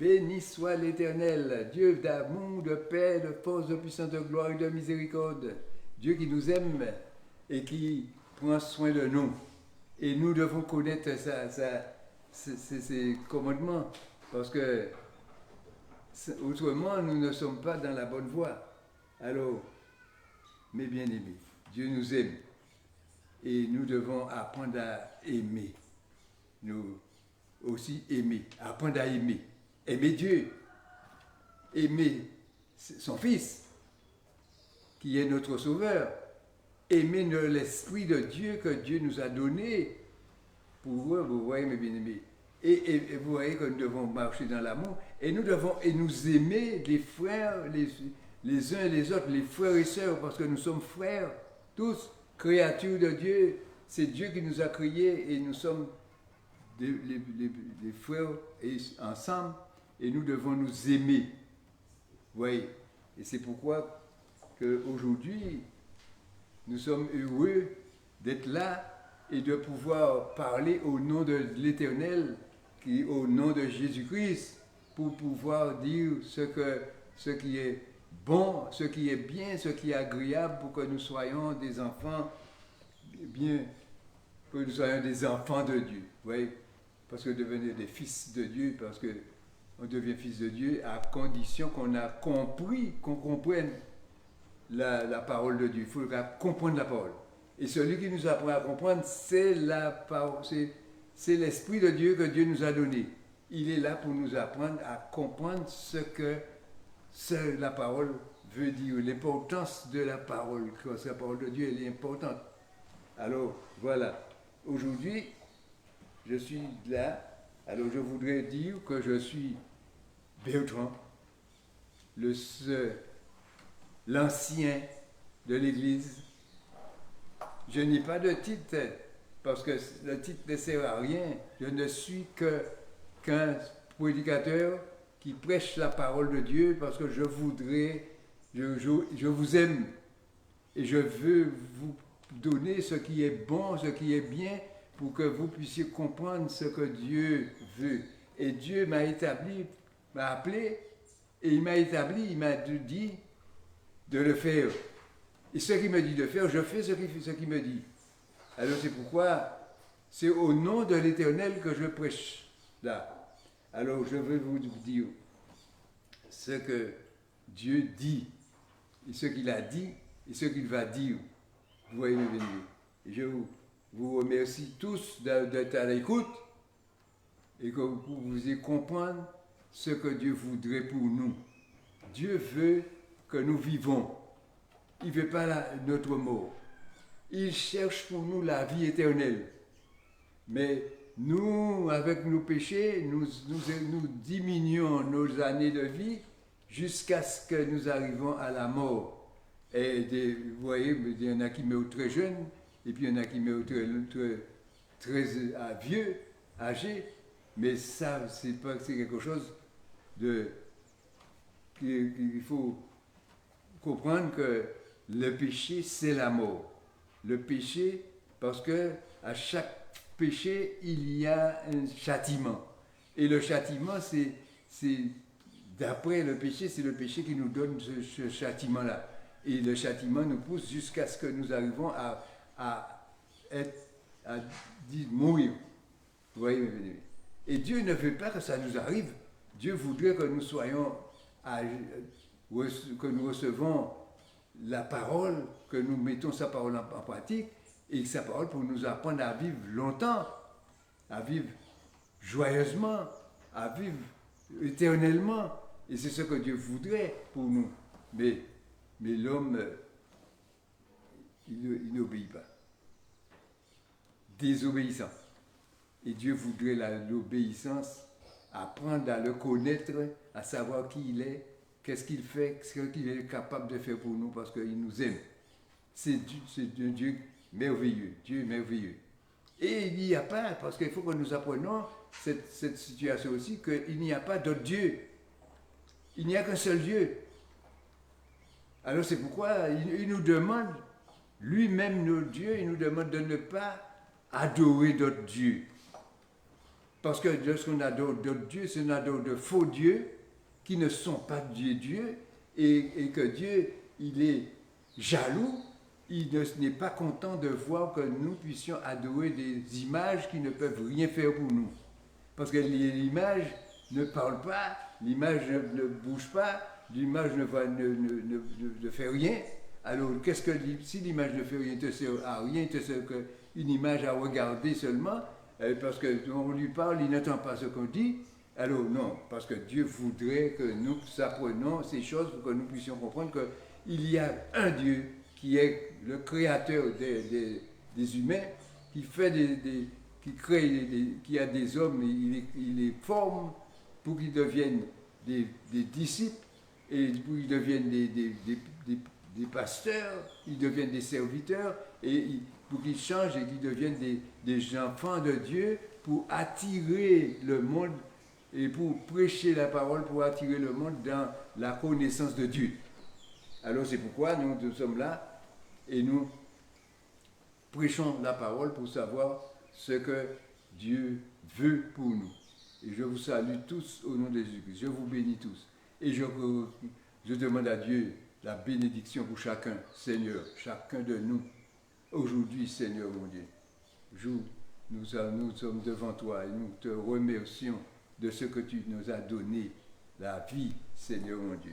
Béni soit l'Éternel, Dieu d'amour, de paix, de force, de puissance, de gloire et de miséricorde. Dieu qui nous aime et qui prend soin de nous. Et nous devons connaître ses commandements, parce que autrement, nous ne sommes pas dans la bonne voie. Alors, mes bien-aimés, Dieu nous aime et nous devons apprendre à aimer. Nous aussi aimer, apprendre à aimer. Aimer Dieu, aimer son Fils, qui est notre Sauveur, aimer l'Esprit de Dieu que Dieu nous a donné pour vous voyez mes bien-aimés. Et vous voyez que nous devons marcher dans l'amour et nous devons nous aimer les frères, les uns et les autres, les frères et sœurs, parce que nous sommes frères, tous, créatures de Dieu. C'est Dieu qui nous a créés et nous sommes des frères et ensemble et nous devons nous aimer. Vous voyez. Et c'est pourquoi qu'aujourd'hui, nous sommes heureux d'être là et de pouvoir parler au nom de l'Éternel, au nom de Jésus-Christ, pour pouvoir dire ce qui est bon, ce qui est bien, ce qui est agréable, pour que nous soyons des enfants bien, que nous soyons des enfants de Dieu. Vous voyez, parce que devenir des fils de Dieu, parce que on devient fils de Dieu à condition qu'on a compris, qu'on comprenne la parole de Dieu. Il faut comprendre la parole. Et celui qui nous apprend à comprendre, c'est la parole, c'est l'Esprit de Dieu que Dieu nous a donné. Il est là pour nous apprendre à comprendre ce que la parole veut dire, l'importance de la parole, parce que la parole de Dieu, elle est importante. Alors, voilà. Aujourd'hui, je suis là. Alors, je voudrais dire que je suis Bertrand, l'ancien de l'Église. Je n'ai pas de titre, parce que le titre ne sert à rien. Je ne suis qu'un prédicateur qui prêche la parole de Dieu, parce que je vous aime, et je veux vous donner ce qui est bon, ce qui est bien, pour que vous puissiez comprendre ce que Dieu veut. Et Dieu m'a appelé, et il m'a dit de le faire. Et ce qu'il me dit de faire, je fais ce qu'il me dit. Alors c'est pourquoi c'est au nom de l'Éternel que je prêche là. Alors je veux vous dire ce que Dieu dit, et ce qu'il a dit, et ce qu'il va dire. Vous voyez mes bien-aimés. Et je vous remercie tous d'être à l'écoute et que vous puissiez comprendre ce que Dieu voudrait pour nous. Dieu veut que nous vivons. Il ne veut pas notre mort. Il cherche pour nous la vie éternelle. Mais nous, avec nos péchés, nous diminuons nos années de vie jusqu'à ce que nous arrivons à la mort. Et vous voyez, il y en a qui meurent très jeunes, et puis il y en a qui meurent très vieux, âgés. Mais ça, c'est quelque chose qu'il faut comprendre que le péché, c'est la mort. Le péché, parce que à chaque péché, il y a un châtiment. Et le châtiment, c'est d'après le péché, c'est le péché qui nous donne ce châtiment-là. Et le châtiment nous pousse jusqu'à ce que nous arrivons à mourir. Vous voyez, mes bien-aimés. Et Dieu ne veut pas que ça nous arrive. Dieu voudrait que nous soyons, que nous recevons la parole, que nous mettons sa parole en pratique, et sa parole pour nous apprendre à vivre longtemps, à vivre joyeusement, à vivre éternellement. Et c'est ce que Dieu voudrait pour nous. Mais l'homme, il n'obéit pas. Désobéissant. Et Dieu voudrait l'obéissance, apprendre à le connaître, à savoir qui il est, qu'est-ce qu'il fait, ce qu'il est capable de faire pour nous, parce qu'il nous aime. C'est un Dieu merveilleux, Dieu merveilleux. Et il n'y a pas, parce qu'il faut que nous apprenions cette situation aussi, qu'il n'y a pas d'autre Dieu. Il n'y a qu'un seul Dieu. Alors c'est pourquoi il nous demande, lui-même notre Dieu, il nous demande de ne pas adorer d'autres dieux. Parce que lorsqu'on adore d'autres dieux, c'est on adore de faux dieux qui ne sont pas Dieu, et que Dieu, il est jaloux, il n'est pas content de voir que nous puissions adorer des images qui ne peuvent rien faire pour nous. Parce que l'image ne parle pas, l'image ne bouge pas, l'image ne fait rien. Alors, si l'image ne fait rien, te sert à rien, te sert qu'une image à regarder seulement, parce qu'on lui parle, il n'entend pas ce qu'on dit. Alors non, parce que Dieu voudrait que nous apprenions ces choses pour que nous puissions comprendre qu'il y a un Dieu qui est le créateur des humains, qui fait qui crée, qui a des hommes, il les forme pour qu'ils deviennent des disciples et pour qu'ils deviennent des pasteurs, ils deviennent des serviteurs et pour qu'ils changent et qu'ils deviennent des enfants de Dieu pour attirer le monde et pour prêcher la parole, pour attirer le monde dans la connaissance de Dieu. Alors c'est pourquoi nous sommes là et nous prêchons la parole pour savoir ce que Dieu veut pour nous. Et je vous salue tous au nom de Jésus-Christ. Je vous bénis tous. Et je demande à Dieu la bénédiction pour chacun, Seigneur, chacun de nous. Aujourd'hui, Seigneur mon Dieu, nous sommes devant toi et nous te remercions de ce que tu nous as donné, la vie, Seigneur mon Dieu.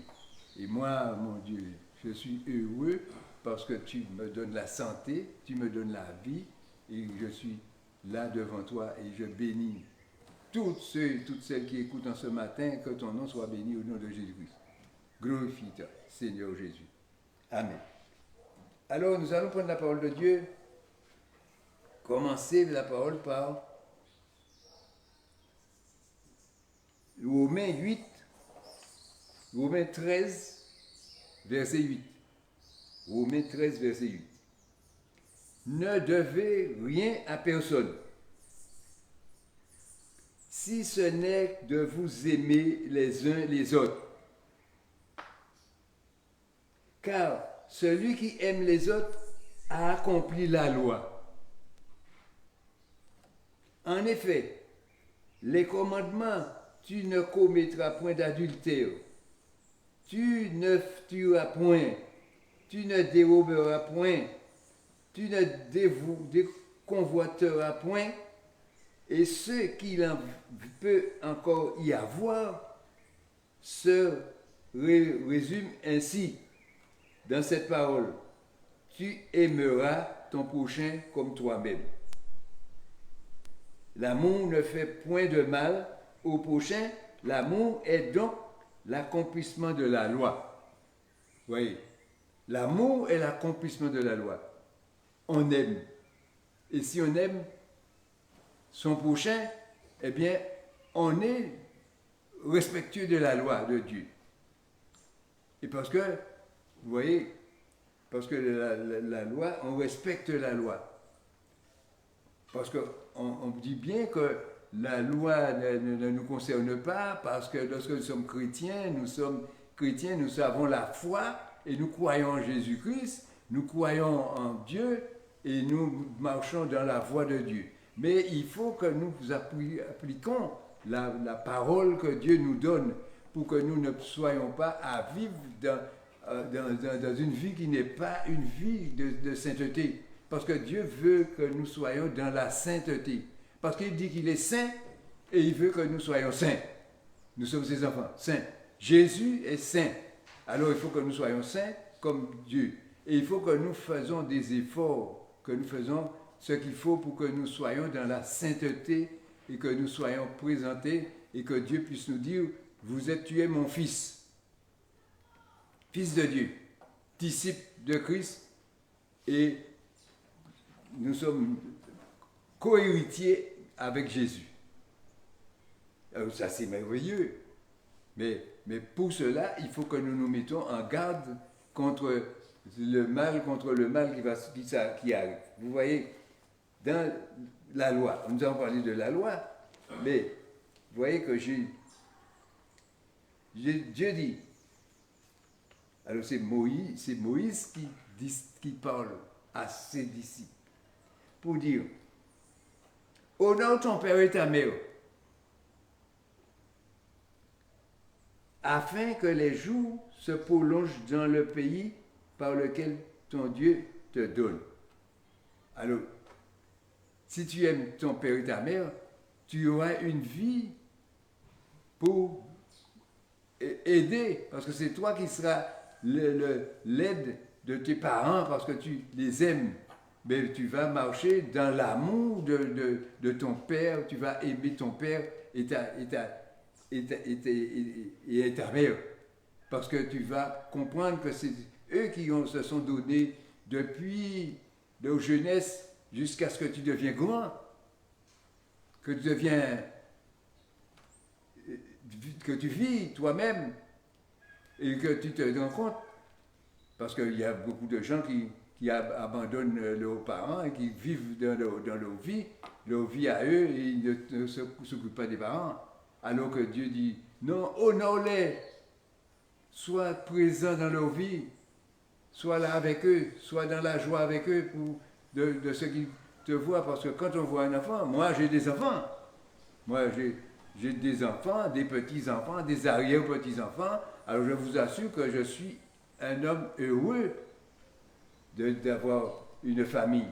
Et moi, mon Dieu, je suis heureux parce que tu me donnes la santé, tu me donnes la vie, et je suis là devant toi et je bénis toutes celles qui écoutent en ce matin, que ton nom soit béni au nom de Jésus-Christ. Glorifie-toi, Seigneur Jésus. Amen. Alors, nous allons prendre la parole de Dieu, commencer la parole par Romains 8, Romains 13, verset 8. Romains 13, verset 8. Ne devez rien à personne, si ce n'est de vous aimer les uns les autres. Car celui qui aime les autres a accompli la loi. En effet, les commandements, tu ne commettras point d'adultère, tu ne tueras point, tu ne déroberas point, tu ne déconvoiteras point, et ce qu'il en peut encore y avoir se résume ainsi dans cette parole: tu aimeras ton prochain comme toi-même. L'amour ne fait point de mal au prochain, l'amour est donc l'accomplissement de la loi. Vous voyez, l'amour est l'accomplissement de la loi. On aime. Et si on aime son prochain, eh bien, on est respectueux de la loi de Dieu. Et parce que, vous voyez, parce que la loi, on respecte la loi. Parce qu'on dit bien que la loi ne nous concerne pas, parce que lorsque nous sommes chrétiens, nous avons la foi et nous croyons en Jésus-Christ, nous croyons en Dieu et nous marchons dans la voie de Dieu. Mais il faut que nous appliquons la parole que Dieu nous donne pour que nous ne soyons pas à vivre dans une vie qui n'est pas une vie de sainteté. Parce que Dieu veut que nous soyons dans la sainteté. Parce qu'il dit qu'il est saint et il veut que nous soyons saints. Nous sommes ses enfants, saints. Jésus est saint. Alors il faut que nous soyons saints comme Dieu. Et il faut que nous fassions des efforts, que nous faisons ce qu'il faut pour que nous soyons dans la sainteté et que nous soyons présentés et que Dieu puisse nous dire: tu es mon fils, fils de Dieu, disciple de Christ, et nous sommes co-héritiers avec Jésus. Alors ça c'est merveilleux, mais pour cela il faut que nous nous mettons en garde contre le mal qui arrive. Vous voyez, dans la loi, nous avons parlé de la loi, mais vous voyez que Dieu dit, alors c'est Moïse qui parle à ses disciples pour dire: honore ton père et ta mère, afin que les jours se prolongent dans le pays par lequel ton Dieu te donne. Alors, si tu aimes ton père et ta mère, tu auras une vie pour aider, parce que c'est toi qui seras l'aide de tes parents, parce que tu les aimes. Mais tu vas marcher dans l'amour de ton père, tu vas aimer ton père et ta mère. Parce que tu vas comprendre que c'est eux qui se sont donnés depuis leur jeunesse jusqu'à ce que tu deviens grand, que tu deviens, que tu vis toi-même et que tu te rends compte. Parce qu'il y a beaucoup de gens qui abandonnent leurs parents et qui vivent dans leur vie à eux, et ils ne s'occupent pas des parents. Alors que Dieu dit, non, honore-les, sois présent dans leur vie, sois là avec eux, sois dans la joie avec eux de ce qu'ils te voient. Parce que quand on voit un enfant, moi j'ai des enfants, moi j'ai des enfants, des petits-enfants, des arrière-petits-enfants, alors je vous assure que je suis un homme heureux d'avoir une famille.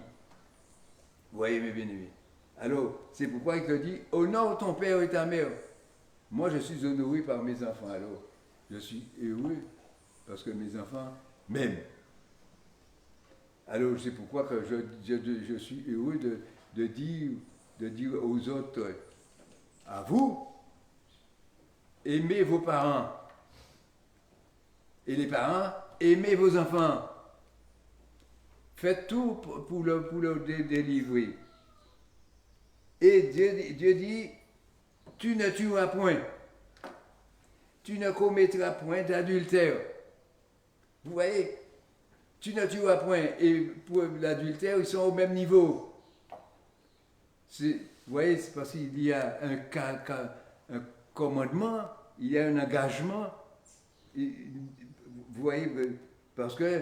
Vous voyez mes bien-aimés. Alors, c'est pourquoi il te dit, honore ton père et ta mère. Moi, je suis honoré par mes enfants, alors je suis heureux parce que mes enfants m'aiment. Alors, c'est pourquoi que je suis heureux de dire aux autres, à vous, aimez vos parents. Et les parents, aimez vos enfants. Faites tout pour le délivrer. Et Dieu dit, tu ne tueras point. Tu ne commettras point d'adultère. Vous voyez, tu ne tueras point. Et pour l'adultère, ils sont au même niveau. Vous voyez, c'est parce qu'il y a un commandement, il y a un engagement. Vous voyez, parce que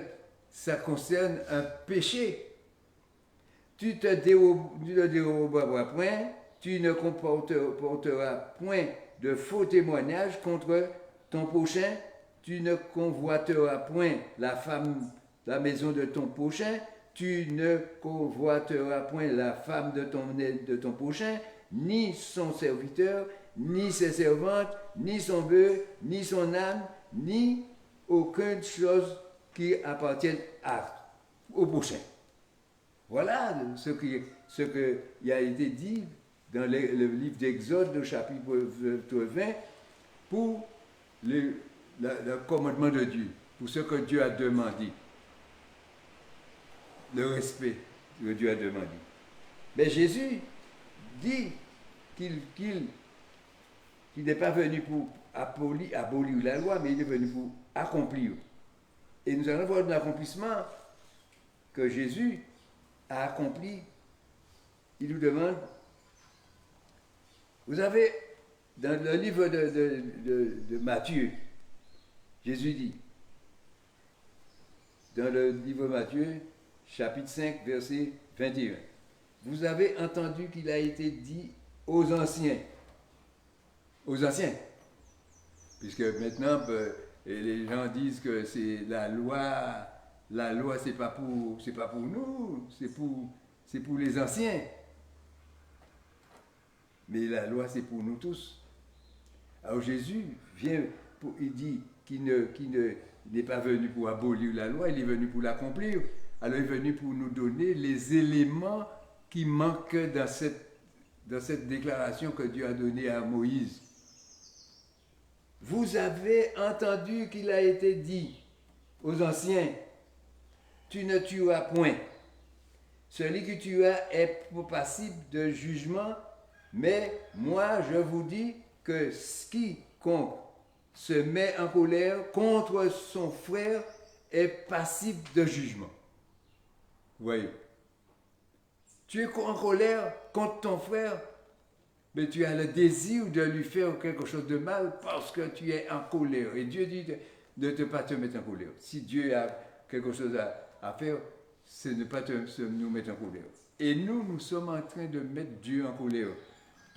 ça concerne un péché. Tu ne déroberas point, tu ne comporteras point de faux témoignages contre ton prochain, tu ne convoiteras point la maison de ton prochain, tu ne convoiteras point la femme de ton prochain, ni son serviteur, ni ses servantes, ni son bœuf, ni son âne, ni aucune chose qui appartienne au prochain. Voilà ce qui a été dit dans le livre d'Exode, au chapitre 20, pour le commandement de Dieu, pour ce que Dieu a demandé, le respect que Dieu a demandé. Mais Jésus dit qu'il n'est pas venu pour abolir la loi, mais il est venu pour accomplir. Et nous allons voir l'accomplissement que Jésus a accompli. Il nous demande, vous avez, dans le livre de Matthieu, Jésus dit, dans le livre de Matthieu, chapitre 5, verset 21, vous avez entendu qu'il a été dit aux anciens, puisque maintenant, les gens disent que c'est la loi c'est pas pour nous, c'est pour les anciens. Mais la loi c'est pour nous tous. Alors Jésus vient, il dit qu'il n'est pas venu pour abolir la loi, il est venu pour l'accomplir. Alors il est venu pour nous donner les éléments qui manquent dans cette déclaration que Dieu a donnée à Moïse. Vous avez entendu qu'il a été dit aux anciens, tu ne tueras point. Celui qui tuera est passible de jugement, mais moi je vous dis que quiconque se met en colère contre son frère est passible de jugement. Vous voyez, tu es en colère contre ton frère, mais tu as le désir de lui faire quelque chose de mal parce que tu es en colère. Et Dieu dit de ne pas te mettre en colère. Si Dieu a quelque chose à faire, c'est ne pas nous mettre en colère. Et nous sommes en train de mettre Dieu en colère.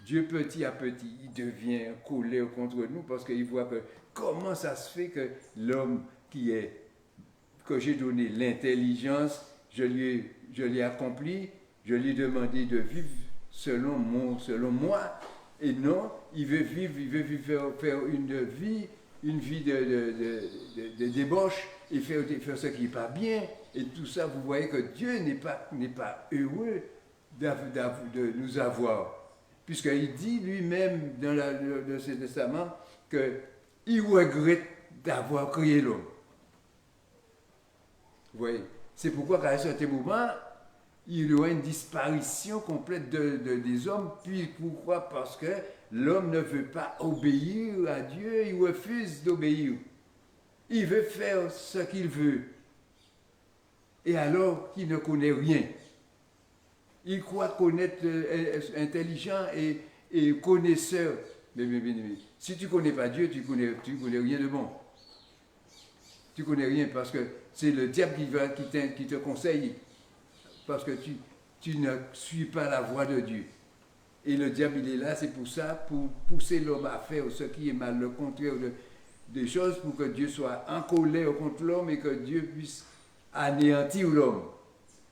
Dieu, petit à petit, il devient collé contre nous parce qu'il voit que comment ça se fait que l'homme que j'ai donné l'intelligence, je l'ai accompli, je lui ai demandé de vivre selon moi, et non, il veut vivre, faire une vie de débauche, et faire ce qui n'est pas bien, et tout ça, vous voyez que Dieu n'est pas heureux de nous avoir. Puisqu'il dit lui-même dans le Testament qu'il regrette d'avoir créé l'homme. Vous voyez, c'est pourquoi qu'à un certain moment, il y aura une disparition complète des hommes. Puis pourquoi? Parce que l'homme ne veut pas obéir à Dieu, il refuse d'obéir. Il veut faire ce qu'il veut. Et alors qu'il ne connaît rien. Il croit connaître, intelligent et connaisseur. Mais, si tu ne connais pas Dieu, tu ne connais rien de bon. Tu ne connais rien parce que c'est le diable qui te conseille. Parce que tu ne suis pas la voie de Dieu. Et le diable, il est là, c'est pour ça, pour pousser l'homme à faire ce qui est mal, le contraire des choses, pour que Dieu soit en colère contre l'homme et que Dieu puisse anéantir l'homme.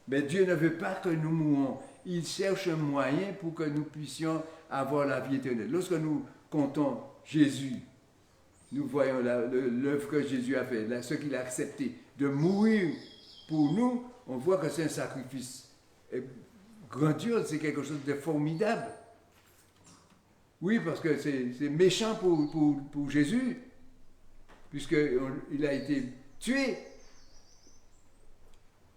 Mais Dieu ne veut pas que nous mourons. Il cherche un moyen pour que nous puissions avoir la vie éternelle. Lorsque nous comptons Jésus, nous voyons l'œuvre que Jésus a fait, ce qu'il a accepté, de mourir pour nous, on voit que c'est un sacrifice grandiose, c'est quelque chose de formidable. Oui, parce que c'est méchant pour Jésus, puisqu'il a été tué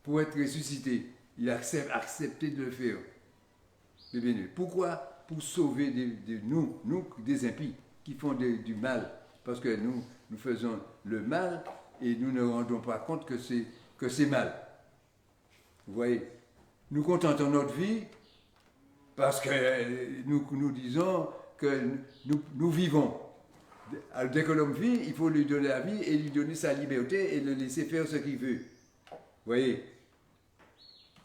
pour être ressuscité. Il a accepté de le faire. Pourquoi? Pour sauver nous, des impies, qui font du mal. Parce que nous faisons le mal et nous ne rendons pas compte que c'est mal. Vous voyez? Nous contentons notre vie parce que nous disons que nous vivons. Dès que l'homme vit, il faut lui donner la vie et lui donner sa liberté et le laisser faire ce qu'il veut. Vous voyez?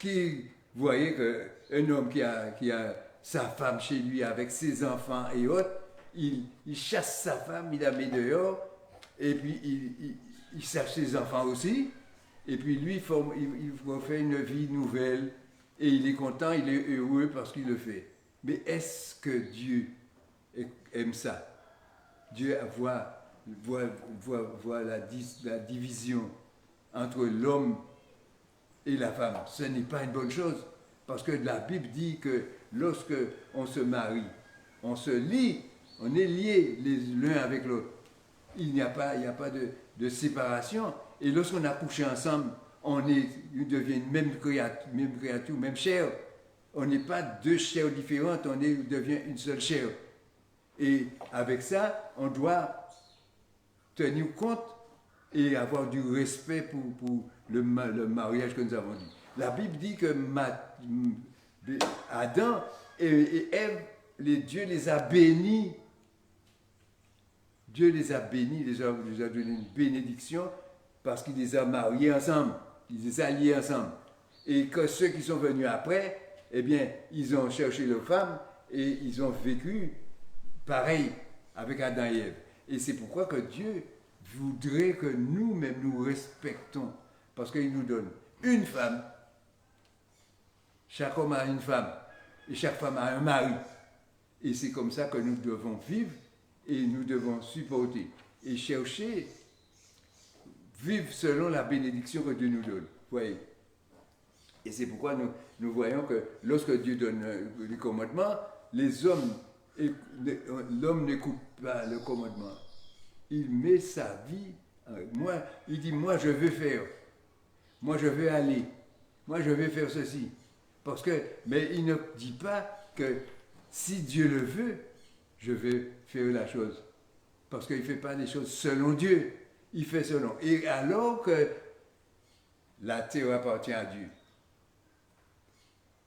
Vous voyez qu'un homme qui a sa femme chez lui avec ses enfants et autres, il chasse sa femme, il la met dehors, et puis il chasse ses enfants aussi, et puis lui, il refait une vie nouvelle, et il est content, il est heureux parce qu'il le fait. Mais est-ce que Dieu aime ça? Dieu voit la division entre l'homme et la femme. Ce n'est pas une bonne chose, parce que la Bible dit que lorsque on se marie, on se lie, on est liés l'un avec l'autre. Il n'y a pas de séparation. Et lorsqu'on a couché ensemble, on devient une même créature, même chair. On n'est pas deux chairs différentes, on devient une seule chair. Et avec ça, on doit tenir compte et avoir du respect pour le mariage que nous avons dit. La Bible dit que Adam et Ève, Dieu les a bénis. Dieu les a bénis, il les a donné une bénédiction parce qu'il les a mariés ensemble, il les a liés ensemble. Et que ceux qui sont venus après, eh bien, ils ont cherché leur femme et ils ont vécu pareil avec Adam et Ève. Et c'est pourquoi que Dieu voudrait que nous-mêmes nous respectons, parce qu'il nous donne une femme, chaque homme a une femme, et chaque femme a un mari. Et c'est comme ça que nous devons vivre, et nous devons supporter, et chercher, vivre selon la bénédiction que Dieu nous donne. Vous voyez? Et c'est pourquoi nous voyons que lorsque Dieu donne les commandements, l'homme n'écoute pas le commandement. Il met sa vie, il dit, moi je veux faire, moi je veux aller, moi je veux faire ceci. Mais il ne dit pas que si Dieu le veut, je vais faire la chose. Parce qu'il ne fait pas les choses selon Dieu, il fait selon. Et alors que la terre appartient à Dieu,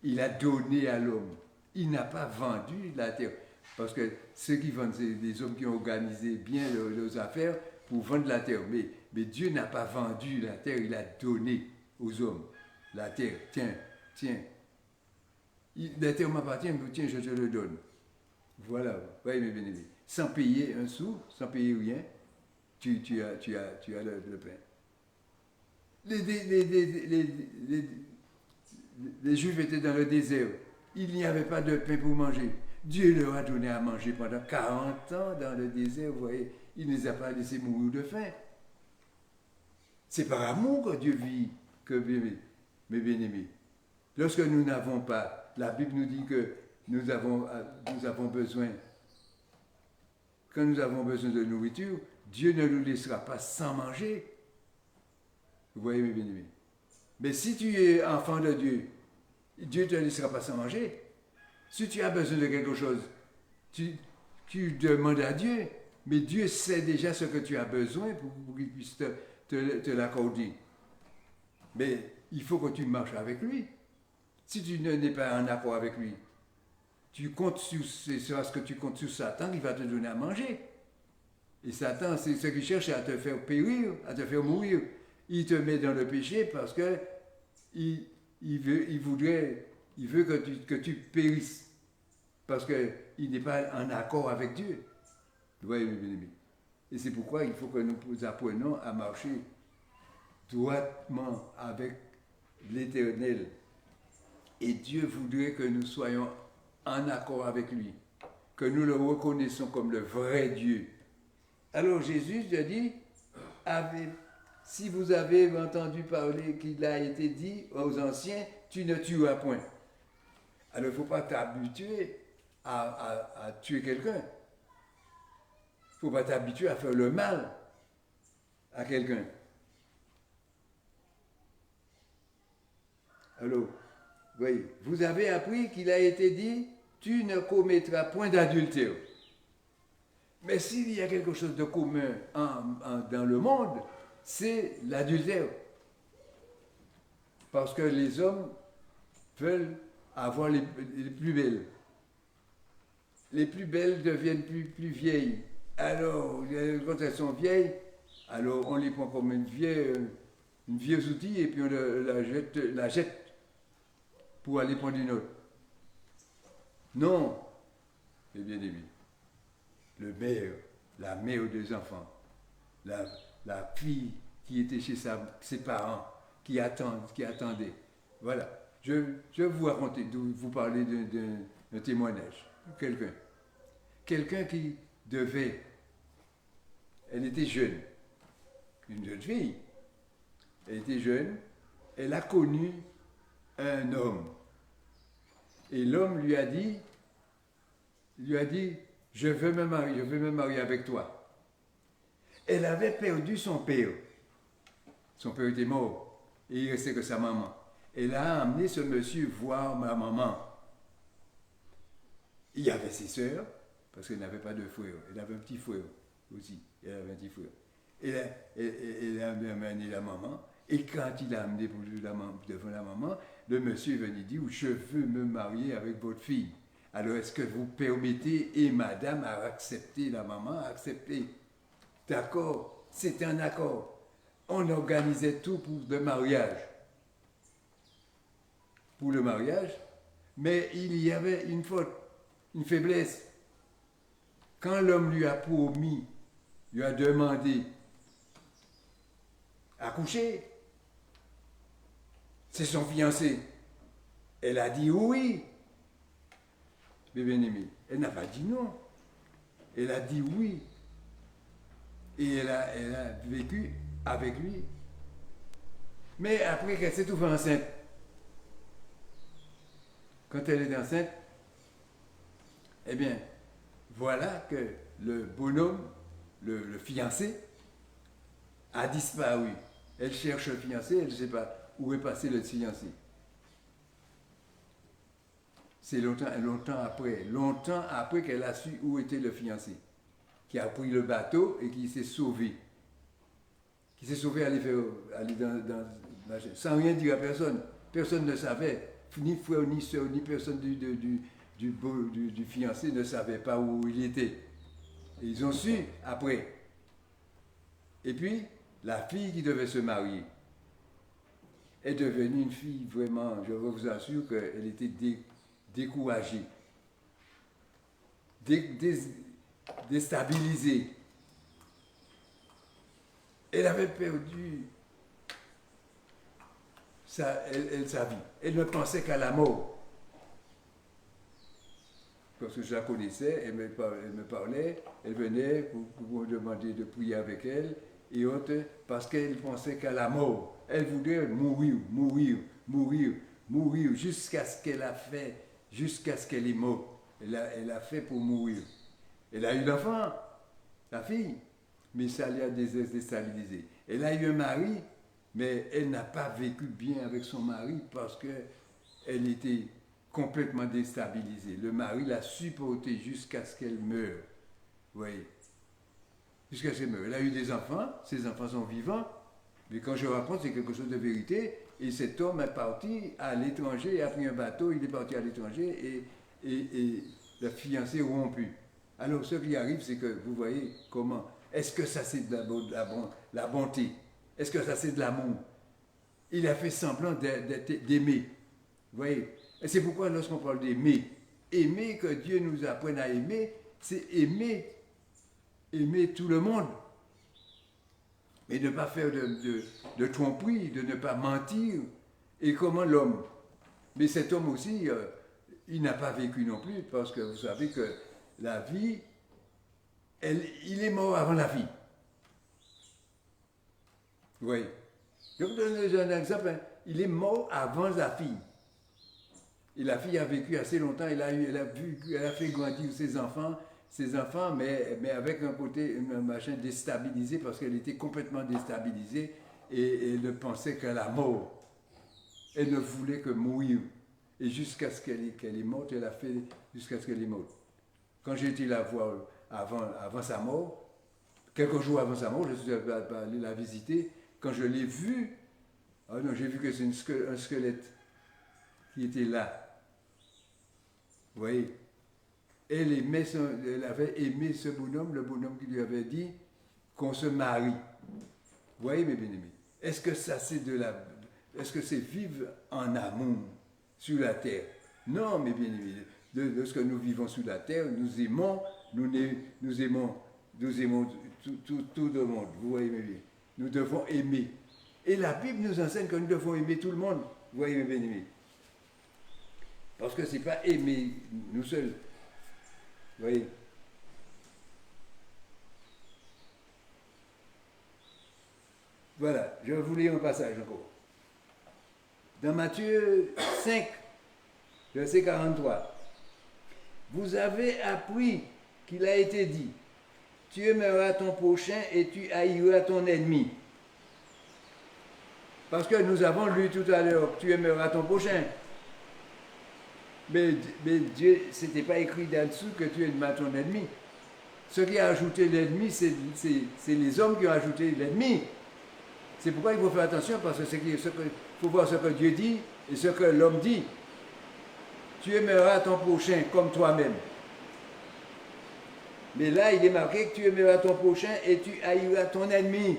il a donné à l'homme, il n'a pas vendu la terre. Parce que ceux qui vendent, c'est des hommes qui ont organisé bien leurs affaires pour vendre la terre. Mais Dieu n'a pas vendu la terre, il a donné aux hommes la terre. Tiens, la terre m'appartient, tiens, je te le donne. Voilà, oui, mes bien-aimés. Sans payer un sou, sans payer rien, tu as le pain. Les les Juifs étaient dans le désert. Il n'y avait pas de pain pour manger. Dieu leur a donné à manger pendant 40 ans dans le désert. Vous voyez, il ne les a pas laissés mourir de faim. C'est par amour que Dieu vit, que mes bien-aimés. Lorsque nous n'avons pas, la Bible nous dit que nous avons besoin, quand nous avons besoin de nourriture, Dieu ne nous laissera pas sans manger. Vous voyez, mes bien-aimés. Mais si tu es enfant de Dieu, Dieu ne te laissera pas sans manger. Si tu as besoin de quelque chose, tu demandes à Dieu, mais Dieu sait déjà ce que tu as besoin pour qu'il puisse te l'accorder. Mais il faut que tu marches avec lui. Si tu n'es pas en accord avec lui, tu comptes sur, c'est ce que tu comptes sur Satan qui va te donner à manger. Et Satan, c'est ce qu'il cherche à te faire périr, à te faire mourir. Il te met dans le péché parce que il veut que tu périsses. Parce qu'il n'est pas en accord avec Dieu. Vous voyez, mes bien-aimés. Et c'est pourquoi il faut que nous apprenions à marcher droitement avec l'Éternel. Et Dieu voudrait que nous soyons en accord avec lui, que nous le reconnaissons comme le vrai Dieu. Alors Jésus a dit, si vous avez entendu parler qu'il a été dit aux anciens, tu ne tueras point. Alors il ne faut pas t'habituer à tuer quelqu'un. Il ne faut pas t'habituer à faire le mal à quelqu'un. Alors, voyez, vous avez appris qu'il a été dit, tu ne commettras point d'adultère. Mais s'il y a quelque chose de commun dans le monde, c'est l'adultère. Parce que les hommes veulent avoir les plus belles. Les plus belles deviennent plus vieilles. Alors, quand elles sont vieilles, alors on les prend comme une vieille outil et puis on la jette pour aller prendre une autre. Non, mes bien-aimés. Le mère, la mère des enfants, la fille qui était chez ses parents, qui attendait. Voilà. Je vais vous parler d'un témoignage. Quelqu'un qui devait, elle était jeune, une jeune fille, elle était jeune, elle a connu un homme. Et l'homme lui a dit, je veux me marier avec toi. Elle avait perdu son père. Son père était mort. Et il restait que sa maman. Elle a amené ce monsieur voir ma maman. Il y avait ses sœurs, parce qu'elle n'avait pas de frère. Elle avait un petit frère aussi. Elle avait un petit frère. Elle a amené la maman. Et quand il a amené devant la maman, le monsieur est venu dire, je veux me marier avec votre fille. Alors, est-ce que vous permettez, et madame a accepté, la maman a accepté. D'accord, c'était un accord. On organisait tout pour le mariage. Pour le mariage, mais il y avait une faute, une faiblesse. Quand l'homme lui a promis, lui a demandé à coucher, c'est son fiancé. Elle a dit oui. Mais bien aimé, elle n'a pas dit non. Elle a dit oui. Et elle a vécu avec lui. Mais après qu'elle s'est trouvée enceinte, quand elle est enceinte, eh bien, voilà que le bonhomme, le fiancé, a disparu. Elle cherche le fiancé, elle ne sait pas où est passé le fiancé. C'est longtemps après qu'elle a su où était le fiancé, qui a pris le bateau et qui s'est sauvé. Qui s'est sauvé aller sans rien dire à personne. Personne ne savait, ni frère, ni soeur, ni personne du fiancé ne savait pas où il était. Et ils ont su après. Et puis, la fille qui devait se marier est devenue une fille vraiment, je vous assure qu'elle était découragée. déstabilisée. Elle avait perdu sa vie. Elle ne pensait qu'à la mort. Parce que je la connaissais, elle me parlait, elle venait pour me demander de prier avec elle, et autres, parce qu'elle pensait qu'à la mort. Elle voulait mourir, jusqu'à ce qu'elle a fait, jusqu'à ce qu'elle est morte. Elle a fait pour mourir. Elle a eu l'enfant, la fille, mais ça l'a déstabilisée. Elle a eu un mari, mais elle n'a pas vécu bien avec son mari parce qu'elle était complètement déstabilisée. Le mari l'a supportée jusqu'à ce qu'elle meure. Vous voyez, jusqu'à ce qu'elle meure. Elle a eu des enfants, ses enfants sont vivants, mais quand je raconte, c'est quelque chose de vérité. Et cet homme est parti à l'étranger, il a pris un bateau, il est parti à l'étranger et la fiancée rompue. Alors, ce qui arrive, c'est que vous voyez comment. Est-ce que ça, c'est de la bonté? Est-ce que ça, c'est de l'amour? Il a fait semblant d'aimer. Vous voyez? Et c'est pourquoi, lorsqu'on parle d'aimer, aimer, que Dieu nous apprenne à aimer, c'est aimer tout le monde. Et de ne pas faire de tromperie, de ne pas mentir. Et comment l'homme? Mais cet homme aussi, il n'a pas vécu non plus, parce que vous savez que la vie, il est mort avant la vie. Oui. Je vous donne un exemple. Hein. Il est mort avant la fille. Et la fille a vécu assez longtemps. Elle a fait grandir ses enfants, mais avec un côté, un machin déstabilisé, parce qu'elle était complètement déstabilisée et elle ne pensait qu'à la mort. Elle ne voulait que mourir. Et jusqu'à ce qu'elle est morte, elle a fait jusqu'à ce qu'elle est morte. Quand j'ai été la voir avant sa mort, quelques jours avant sa mort, je suis allé la visiter. Quand je l'ai vue, j'ai vu que c'est un squelette qui était là. Vous voyez, elle avait aimé ce bonhomme, le bonhomme qui lui avait dit qu'on se marie. Vous voyez, mes bien-aimés, est-ce que c'est vivre en amour sur la terre? Non, mes bien-aimés, lorsque nous vivons sur la terre, nous aimons tout le monde. Vous voyez, mes bien, nous devons aimer. Et la Bible nous enseigne que nous devons aimer tout le monde. Vous voyez, mes bien-aimés. Parce que ce n'est pas aimer nous seuls. Vous voyez. Voilà, je vais vous lire un passage encore. Dans Matthieu 5, verset 43. Vous avez appris qu'il a été dit, tu aimeras ton prochain et tu haïras ton ennemi. Parce que nous avons lu tout à l'heure, tu aimeras ton prochain. Mais Dieu, ce n'était pas écrit là-dessous que tu aimeras ton ennemi. Ce qui a ajouté l'ennemi, c'est les hommes qui ont ajouté l'ennemi. C'est pourquoi il faut faire attention, parce que il faut voir ce que Dieu dit et ce que l'homme dit. Tu aimeras ton prochain comme toi-même. Mais là, il est marqué que tu aimeras ton prochain et tu haïras ton ennemi.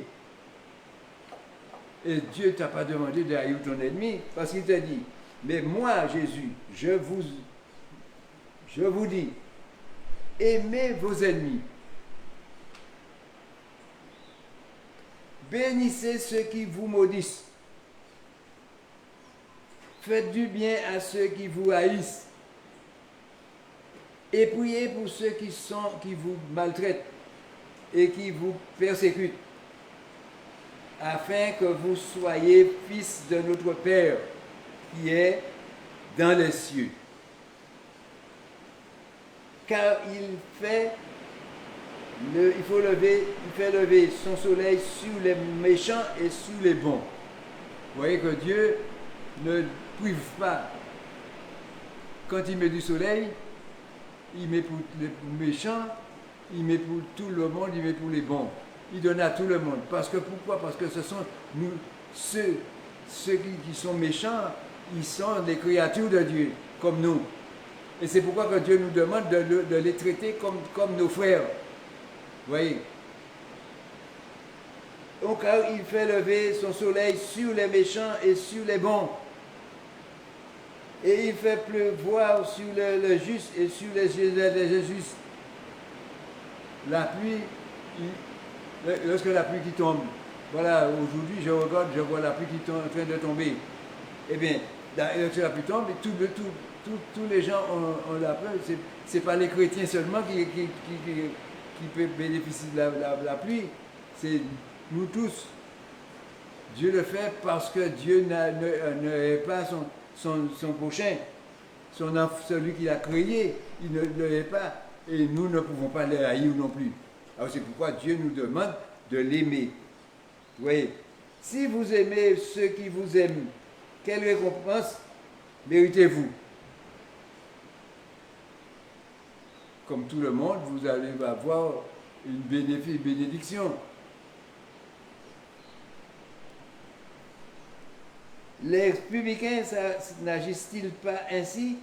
Et Dieu ne t'a pas demandé de haïr ton ennemi, parce qu'il t'a dit, mais moi, Jésus, je vous dis, aimez vos ennemis. Bénissez ceux qui vous maudissent. Faites du bien à ceux qui vous haïssent. Et priez pour ceux qui vous maltraitent et qui vous persécutent, afin que vous soyez fils de notre Père qui est dans les cieux. Car il fait lever son soleil sur les méchants et sur les bons. Vous voyez que Dieu ne prive pas. Quand il met du soleil, il met pour les méchants, il met pour tout le monde, il met pour les bons. Il donne à tout le monde. Parce que pourquoi? Parce que ce sont ceux qui sont méchants, ils sont des créatures de Dieu, comme nous. Et c'est pourquoi que Dieu nous demande de les traiter comme nos frères. Vous voyez? Donc, car il fait lever son soleil sur les méchants et sur les bons. Et il fait pleuvoir sur le juste et sur les injustes. La pluie, lorsque la pluie qui tombe, voilà, aujourd'hui je regarde, je vois la pluie qui est en train de tomber. Eh bien, lorsque la pluie tombe, tous les gens ont la peur. Ce n'est pas les chrétiens seulement qui peuvent bénéficier de la pluie, c'est nous tous. Dieu le fait parce que Dieu ne hait pas son prochain, celui qu'il a créé, il ne le hait pas. Et nous ne pouvons pas le haïr non plus. Alors c'est pourquoi Dieu nous demande de l'aimer. Vous voyez, si vous aimez ceux qui vous aiment, quelle récompense méritez-vous? Comme tout le monde, vous allez avoir une bénédiction. Les publicains n'agissent-ils pas ainsi?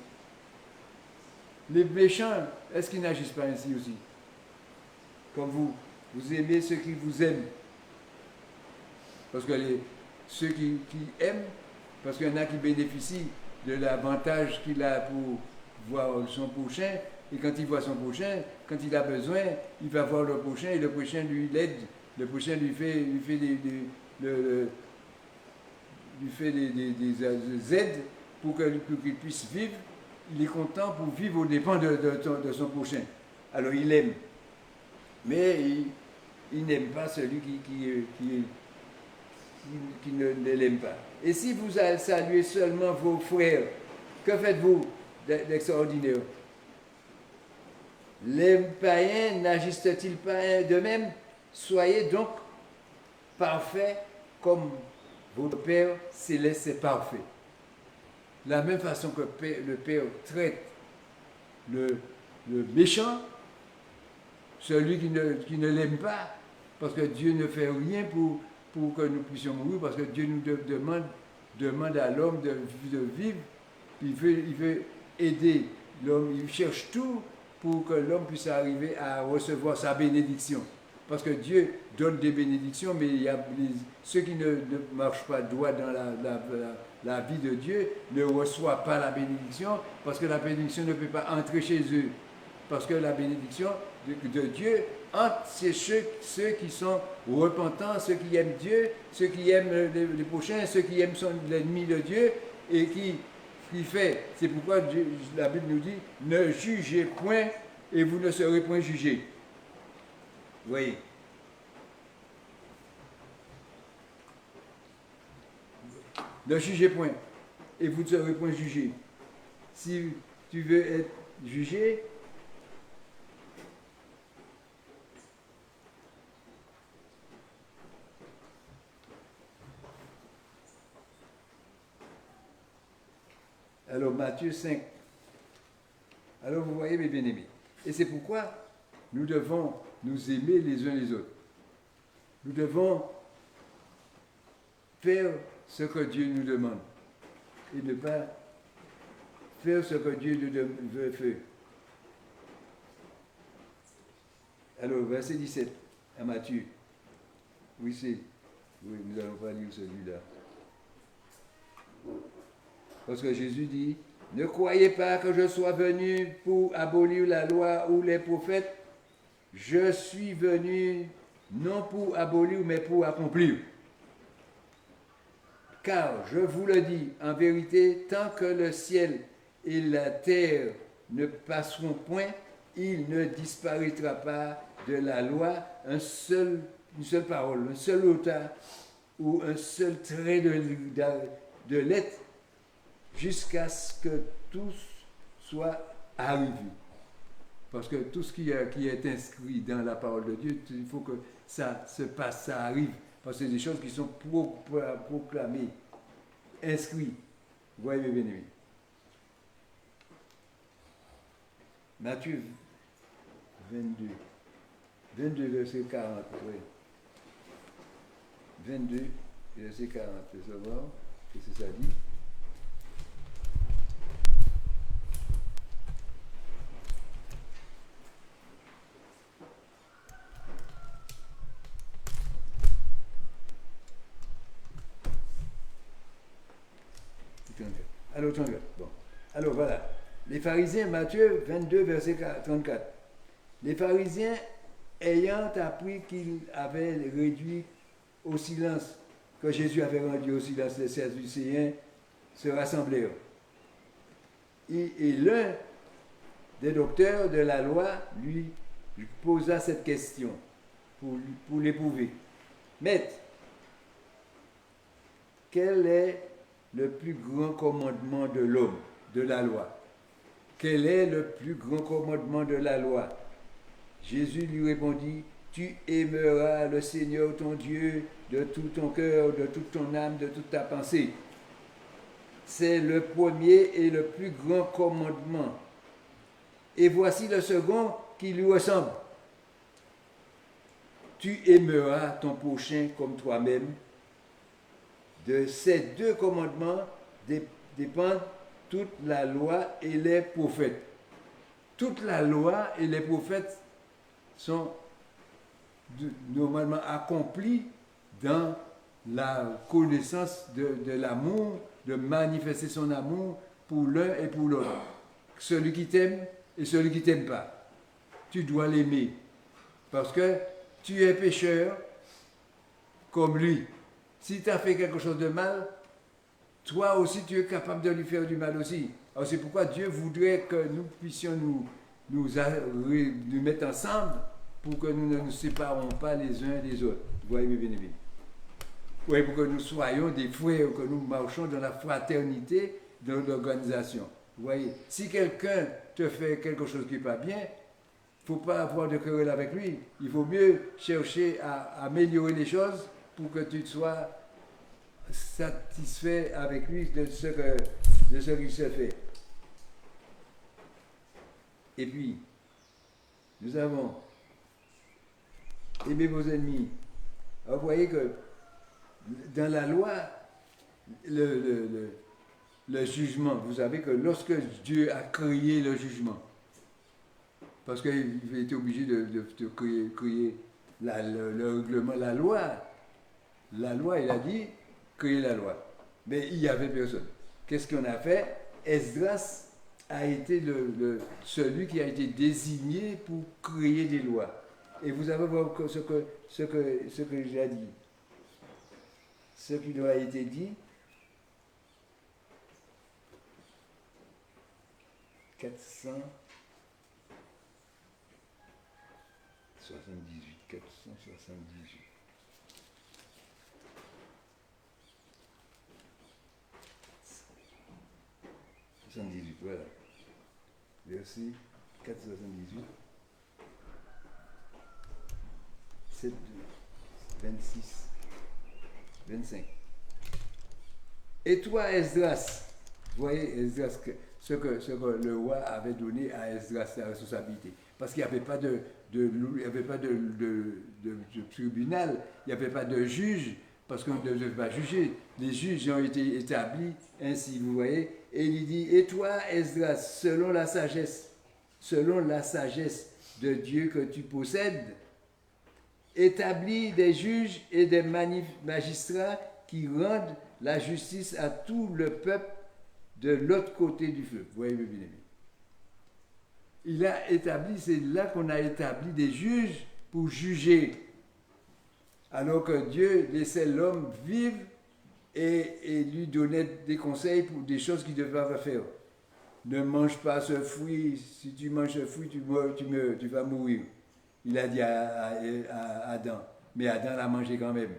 Les méchants, est-ce qu'ils n'agissent pas ainsi aussi? Comme vous aimez ceux qui vous aiment. Parce que ceux qui aiment, parce qu'il y en a qui bénéficient de l'avantage qu'il a pour voir son prochain, et quand il voit son prochain, quand il a besoin, il va voir le prochain, et le prochain lui l'aide, le prochain lui fait des aides pour qu'il puisse vivre. Il est content pour vivre aux dépens de son prochain. Alors il aime. Mais il n'aime pas celui qui ne l'aime pas. Et si vous saluez seulement vos frères, que faites-vous d'extraordinaire? Les païens n'agissent-ils pas de même? Soyez donc parfaits comme votre Père céleste est parfait. De la même façon que le Père traite le méchant, celui qui ne l'aime pas, parce que Dieu ne fait rien pour que nous puissions mourir, parce que Dieu nous demande à l'homme de vivre, il veut aider l'homme, il cherche tout pour que l'homme puisse arriver à recevoir sa bénédiction. Parce que Dieu donne des bénédictions, mais il y a ceux qui ne marchent pas droit dans la vie de Dieu ne reçoivent pas la bénédiction, parce que la bénédiction ne peut pas entrer chez eux. Parce que la bénédiction de Dieu entre ceux qui sont repentants, ceux qui aiment Dieu, ceux qui aiment les prochains, ceux qui aiment l'ennemi de Dieu, et qui fait. C'est pourquoi la Bible nous dit, ne jugez point et vous ne serez point jugés. Vous voyez. Ne jugez point et vous ne serez point jugés. Si tu veux être jugé, alors Matthieu 5. Alors vous voyez mes bien-aimés. Et c'est pourquoi nous devons nous aimer les uns les autres. Nous devons faire ce que Dieu nous demande et ne pas faire ce que Dieu nous veut faire. Alors, verset 17 à Matthieu. Oui, nous n'allons pas lire celui-là. Parce que Jésus dit, ne croyez pas que je sois venu pour abolir la loi ou les prophètes. Je suis venu non pour abolir, mais pour accomplir. Car, je vous le dis, en vérité, tant que le ciel et la terre ne passeront point, il ne disparaîtra pas de la loi une seule parole, un seul auteur ou un seul trait de lettre, jusqu'à ce que tout soit arrivé. Parce que tout ce qui est inscrit dans la parole de Dieu, il faut que ça se passe, ça arrive. Parce que c'est des choses qui sont proclamées, inscrites. Vous voyez, mes bien-aimés. Matthieu 22. 22, verset 40. Oui. 22, verset 40. C'est ça, voir? Qu'est-ce que ça dit? Alors, bon. Alors voilà. Les pharisiens, Matthieu 22, verset 34. Les pharisiens ayant appris qu'il avait réduit au silence, que Jésus avait rendu au silence les Sadducéens, se rassemblèrent. Et l'un des docteurs de la loi lui posa cette question pour l'éprouver. Maître, quel est le plus grand commandement de l'homme, de la loi? Quel est le plus grand commandement de la loi? Jésus lui répondit, tu aimeras le Seigneur ton Dieu de tout ton cœur, de toute ton âme, de toute ta pensée. C'est le premier et le plus grand commandement. Et voici le second qui lui ressemble. Tu aimeras ton prochain comme toi-même. De ces deux commandements dépendent toute la loi et les prophètes. Toute la loi et les prophètes sont normalement accomplis dans la connaissance de l'amour, de manifester son amour pour l'un et pour l'autre. Celui qui t'aime et celui qui ne t'aime pas. Tu dois l'aimer parce que tu es pécheur comme lui. Si tu as fait quelque chose de mal, toi aussi tu es capable de lui faire du mal aussi. Alors c'est pourquoi Dieu voudrait que nous puissions nous mettre ensemble pour que nous ne nous séparons pas les uns des autres. Vous voyez mes bien-aimés? Oui, pour que nous soyons des frères, que nous marchons dans la fraternité de l'organisation. Vous voyez, si quelqu'un te fait quelque chose qui n'est pas bien, il ne faut pas avoir de querelle avec lui. Il vaut mieux chercher à améliorer les choses pour que tu sois satisfait avec lui de ce qu'il se fait. Et puis, nous avons aimé vos ennemis. Alors, vous voyez que dans la loi, le jugement, vous savez que lorsque Dieu a créé le jugement, parce qu'il était obligé de créer le règlement, la loi, il a dit, créer la loi. Mais il n'y avait personne. Qu'est-ce qu'on a fait? Esdras a été celui qui a été désigné pour créer des lois. Et vous allez voir ce que j'ai dit. Ce qui nous a été dit, 478. Voilà. Verset 478. 7, 26, 25. Et toi, Esdras, vous voyez, Esdras, ce que le roi avait donné à Esdras, la responsabilité. Parce qu'il n'y avait pas de tribunal, il n'y avait pas de juge, parce qu'on ne devait pas juger. Les juges ont été établis ainsi, vous voyez. Et il dit, et toi, Esdras, selon la sagesse de Dieu que tu possèdes, établis des juges et des magistrats qui rendent la justice à tout le peuple de l'autre côté du feu. Vous voyez, mes bien-aimés. Il a établi, c'est là qu'on a établi des juges pour juger. Alors que Dieu laissait l'homme vivre et lui donnait des conseils pour des choses qu'il devait faire. Ne mange pas ce fruit, si tu manges ce fruit, tu vas mourir. Il a dit à Adam, mais Adam l'a mangé quand même.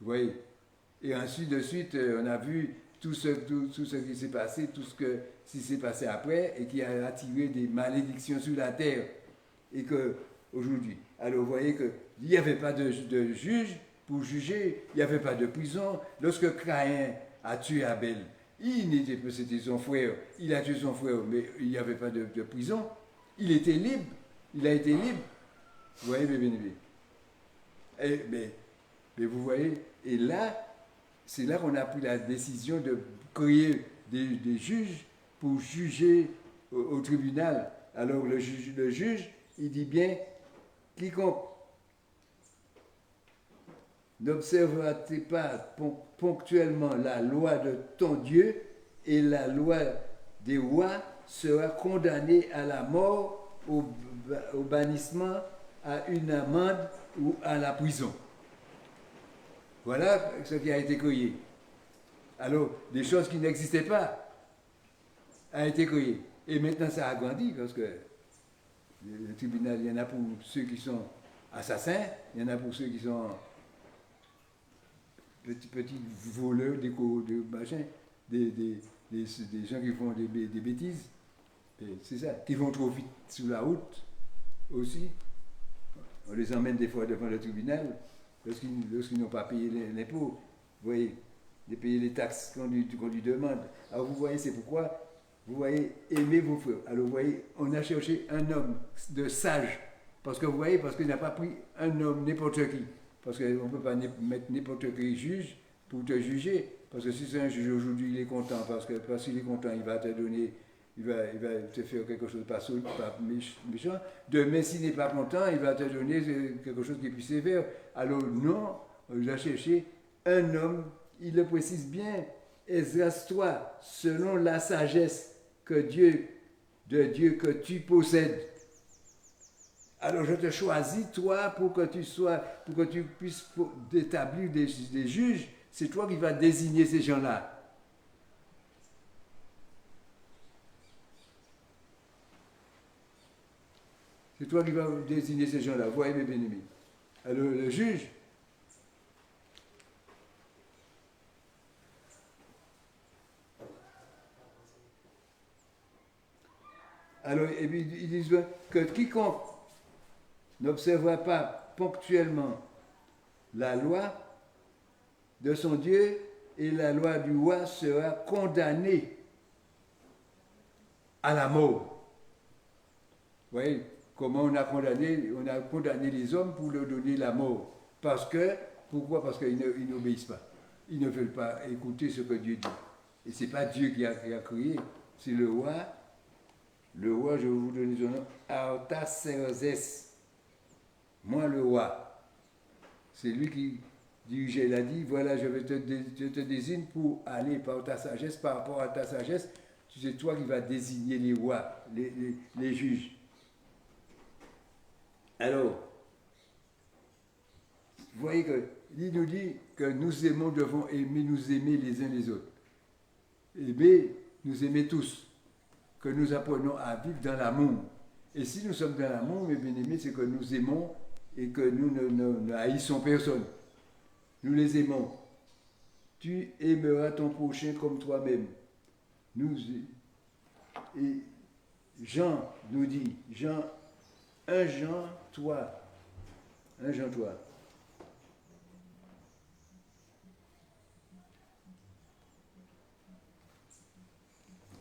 Vous voyez? Et ensuite de suite, on a vu tout ce qui s'est passé, tout ce qui s'est passé après et qui a attiré des malédictions sur la terre. Et que aujourd'hui, alors vous voyez qu'il n'y avait pas de juge pour juger, il n'y avait pas de prison. Lorsque Caïn a tué Abel, c'était son frère, il a tué son frère, mais il n'y avait pas de prison. Il était libre, il a été libre. Vous voyez, mes bien-aimés. Mais vous voyez, et là, c'est là qu'on a pris la décision de créer des juges pour juger au tribunal. Alors le juge, il dit bien, quiconque n'observera-t-il pas ponctuellement la loi de ton Dieu et la loi des rois sera condamné à la mort, au bannissement, à une amende ou à la prison. Voilà ce qui a été créé. Alors, des choses qui n'existaient pas ont été créées. Et maintenant, ça a grandi parce que le tribunal, il y en a pour ceux qui sont assassins, il y en a pour ceux qui sont petits voleurs, des machins, des gens qui font des bêtises. C'est ça, qui vont trop vite sur la route aussi. On les emmène des fois devant le tribunal lorsqu'ils n'ont pas payé l'impôt. Vous voyez, de payer les taxes qu'on lui demande. Alors vous voyez, c'est pourquoi, vous voyez, aimez vos frères. Alors vous voyez, on a cherché un homme de sage. Parce que vous voyez, parce qu'il n'a pas pris un homme n'importe qui. Parce qu'on ne peut pas mettre n'importe qui juge pour te juger. Parce que si c'est un juge aujourd'hui, il est content. Parce qu'il est content, il va te donner, il va te faire quelque chose de pas méchant. Demain, s'il n'est pas content, il va te donner quelque chose qui est plus sévère. Alors non, on a cherché un homme, il le précise bien, exerce-toi selon la sagesse de Dieu que tu possèdes. Alors je te choisis, toi, pour que tu puisses établir des juges. C'est toi qui vas désigner ces gens-là. C'est toi qui vas désigner ces gens-là. Vous voyez mes bien-aimés. Alors le juge, alors, et puis, ils disent que quiconque n'observera pas ponctuellement la loi de son Dieu et la loi du roi sera condamné à la mort. Vous voyez comment on a condamné les hommes pour leur donner la mort. Pourquoi? Parce qu'ils n'obéissent pas. Ils ne veulent pas écouter ce que Dieu dit. Et ce n'est pas Dieu qui a créé, c'est le roi. Le roi, je vais vous donner son nom, Artaxerxès. Moi, le roi. C'est lui qui dirigeait. Il a dit, voilà, je te désigne pour aller par ta sagesse, par rapport à ta sagesse. C'est toi qui vas désigner les rois, les juges. Alors, vous voyez qu'il nous dit que nous devons nous aimer les uns les autres. Nous aimer tous. Que nous apprenons à vivre dans l'amour. Et si nous sommes dans l'amour, mes bien-aimés, c'est que nous aimons et que nous ne haïssons personne. Nous les aimons. Tu aimeras ton prochain comme toi-même. Et Jean nous dit, un Jean, toi. Un Jean, toi.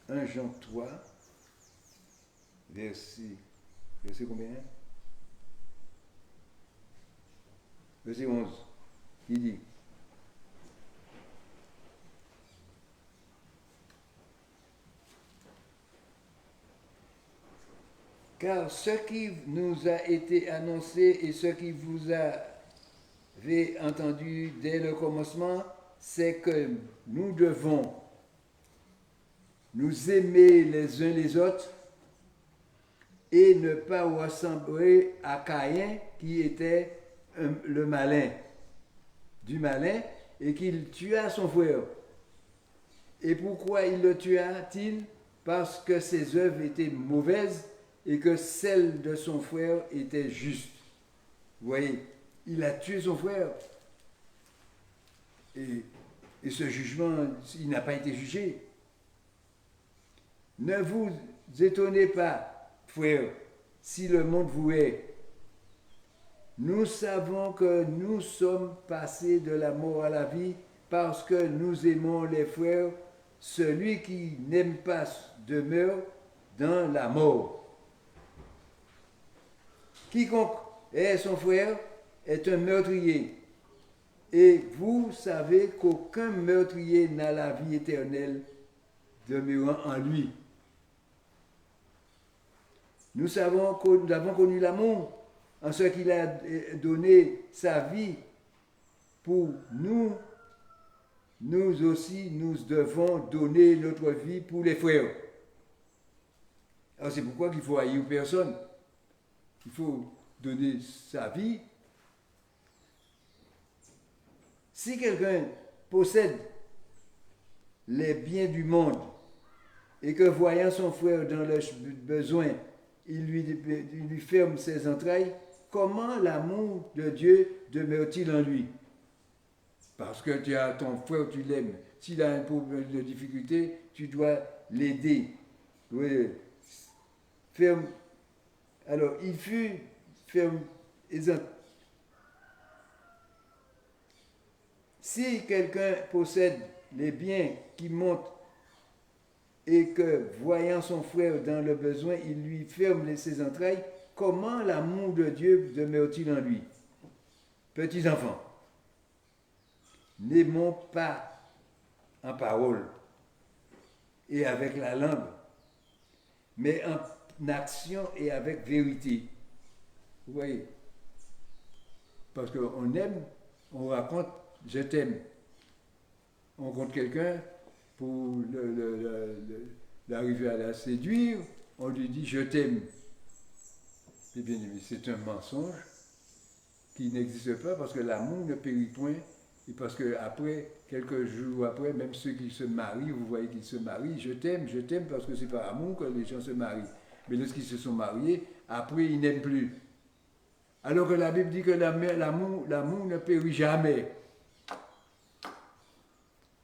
Un Jean 3, verset combien? Verset 11, il dit, car ce qui nous a été annoncé et ce qui vous avez entendu dès le commencement, c'est que nous devons nous aimer les uns les autres et ne pas ressembler à Caïn qui était le malin, du malin, et qu'il tua son frère. Et pourquoi il le tua-t-il? Parce que ses œuvres étaient mauvaises et que celles de son frère étaient justes. Vous voyez, il a tué son frère. Et ce jugement, il n'a pas été jugé. Ne vous étonnez pas, frères, si le monde vous hait. Nous savons que nous sommes passés de la mort à la vie parce que nous aimons les frères. Celui qui n'aime pas demeure dans la mort. Quiconque est son frère est un meurtrier. Et vous savez qu'aucun meurtrier n'a la vie éternelle demeurant en lui. Nous avons connu l'amour en ce qu'il a donné sa vie pour nous. Nous aussi, nous devons donner notre vie pour les frères. Alors c'est pourquoi qu'il faut haïr personne. Il faut donné sa vie. Si quelqu'un possède les biens du monde et que voyant son frère dans le besoin, il lui ferme ses entrailles, comment l'amour de Dieu demeure-t-il en lui? Parce que tu as ton frère, tu l'aimes. S'il a un problème de difficulté, tu dois l'aider. Oui. Ferme. Alors, il fut ferme. Si quelqu'un possède les biens qui montent et que, voyant son frère dans le besoin, il lui ferme ses entrailles, comment l'amour de Dieu demeure-t-il en lui? Petits enfants, n'aimons pas en parole et avec la langue, mais en action et avec vérité. Vous voyez? Parce qu'on aime, on raconte « je t'aime ». On rencontre quelqu'un pour l'arriver à la séduire, on lui dit « je t'aime ». Eh bien, c'est un mensonge qui n'existe pas parce que l'amour ne périt point. Et parce que après, quelques jours après, même ceux qui se marient, vous voyez qu'ils se marient, je t'aime parce que c'est par amour que les gens se marient. Mais lorsqu'ils se sont mariés, après ils n'aiment plus. Alors que la Bible dit que l'amour ne périt jamais.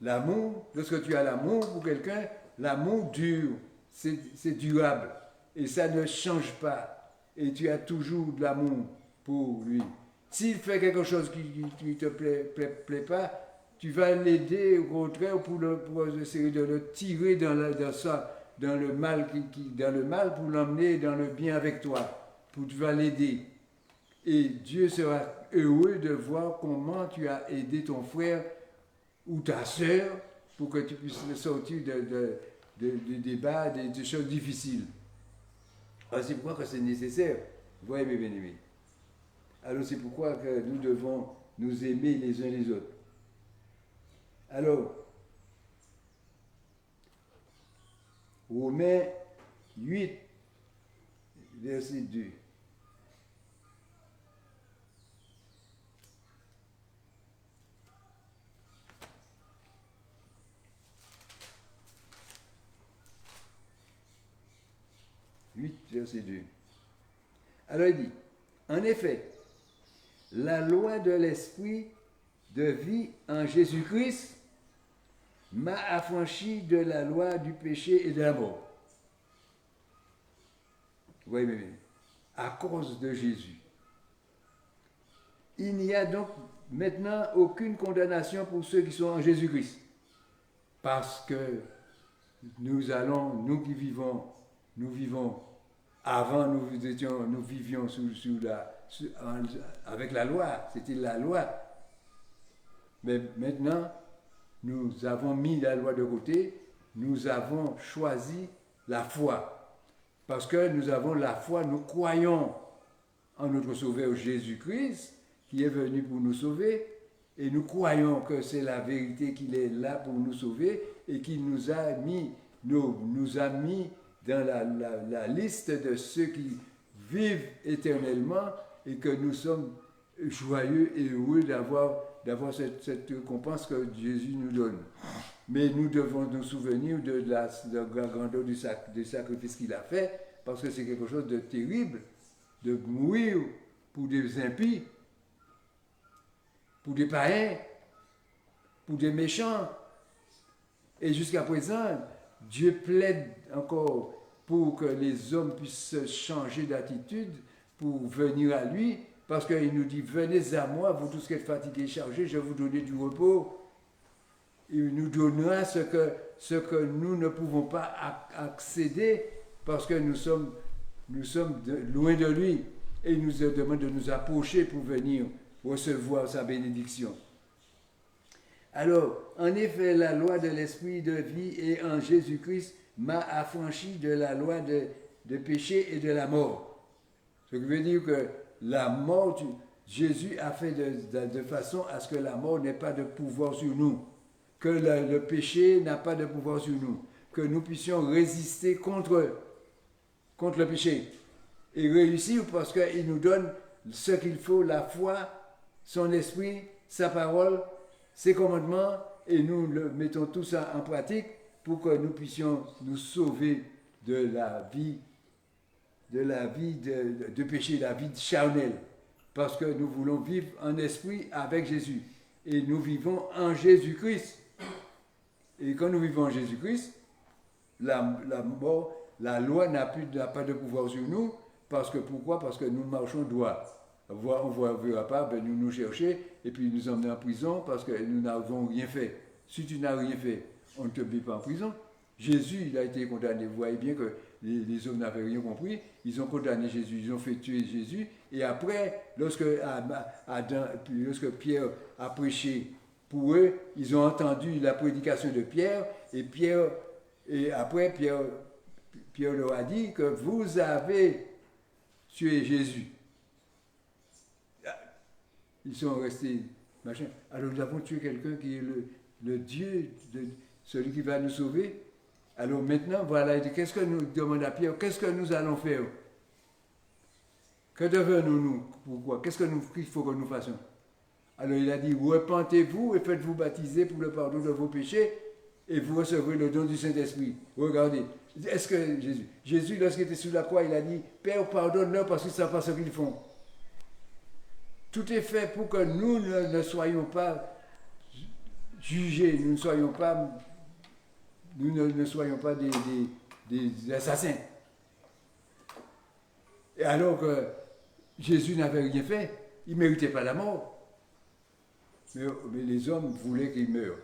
L'amour, lorsque tu as l'amour pour quelqu'un, l'amour dure, c'est durable. Et ça ne change pas. Et tu as toujours de l'amour pour lui. S'il fait quelque chose qui ne te plaît pas, tu vas l'aider au contraire pour essayer de le tirer dans le mal pour l'emmener dans le bien avec toi. Tu vas l'aider. Et Dieu sera heureux de voir comment tu as aidé ton frère ou ta sœur pour que tu puisses sortir des débats, des choses difficiles. Alors c'est pourquoi que c'est nécessaire. Vous voyez mes bien-aimés. Alors c'est pourquoi que nous devons nous aimer les uns les autres. Alors, Romains 8, verset 2. Verset 2. Alors il dit, en effet, la loi de l'esprit de vie en Jésus-Christ m'a affranchi de la loi du péché et de la mort. Vous voyez, à cause de Jésus. Il n'y a donc maintenant aucune condamnation pour ceux qui sont en Jésus-Christ. Parce que nous qui vivons, avant nous vivions avec la loi, c'était la loi. Mais maintenant, nous avons mis la loi de côté, nous avons choisi la foi. Parce que nous avons la foi, nous croyons en notre Sauveur Jésus-Christ, qui est venu pour nous sauver, et nous croyons que c'est la vérité qu'il est là pour nous sauver, et qu'il nous a mis dans la liste de ceux qui vivent éternellement, et que nous sommes joyeux et heureux d'avoir cette récompense que Jésus nous donne. Mais nous devons nous souvenir de la grandeur du sacrifice qu'il a fait, parce que c'est quelque chose de terrible, de mourir pour des impies, pour des païens, pour des méchants. Et jusqu'à présent, Dieu plaide encore pour que les hommes puissent changer d'attitude, pour venir à lui, parce qu'il nous dit, venez à moi, vous tous qui êtes fatigués et chargés, je vais vous donner du repos. Il nous donnera ce que nous ne pouvons pas accéder, parce que nous sommes loin de lui. Et il nous demande de nous approcher pour venir recevoir sa bénédiction. Alors, en effet, la loi de l'esprit de vie et en Jésus-Christ m'a affranchi de la loi de péché et de la mort. Ce qui veut dire que la mort, Jésus a fait de façon à ce que la mort n'ait pas de pouvoir sur nous, que le péché n'a pas de pouvoir sur nous, que nous puissions résister contre le péché et réussir parce qu'il nous donne ce qu'il faut, la foi, son esprit, sa parole, ses commandements, et nous le mettons tout ça en pratique pour que nous puissions nous sauver de la vie de péché, la vie charnelle. Parce que nous voulons vivre en esprit avec Jésus. Et nous vivons en Jésus-Christ. Et quand nous vivons en Jésus-Christ, la mort, la loi n'a pas de pouvoir sur nous. Parce que pourquoi? Parce que nous marchons droit. On ne verra pas, ben nous chercher et puis nous emmener en prison parce que nous n'avons rien fait. Si tu n'as rien fait, on ne te met pas en prison. Jésus, il a été condamné. Vous voyez bien que les hommes n'avaient rien compris. Ils ont condamné Jésus, ils ont fait tuer Jésus. Et après, lorsque Pierre a prêché pour eux, ils ont entendu la prédication de Pierre. Et après, Pierre leur a dit que vous avez tué Jésus. Ils sont restés, machin. Alors nous avons tué quelqu'un qui est le Dieu, celui qui va nous sauver. Alors maintenant, voilà, qu'est-ce que nous demande à Pierre? Qu'est-ce que nous allons faire? Que devenons-nous? Pourquoi? Qu'est-ce qu'il faut que nous fassions? Alors il a dit, repentez-vous et faites-vous baptiser pour le pardon de vos péchés et vous recevrez le don du Saint-Esprit. Regardez, est-ce que Jésus, lorsqu'il était sur la croix, il a dit, Père, pardonne-leur parce qu'ils ne savent pas ce qu'ils font. Tout est fait pour que nous ne soyons pas jugés, nous ne soyons pas des assassins. Et alors que Jésus n'avait rien fait, il ne méritait pas la mort. Mais les hommes voulaient qu'il meure.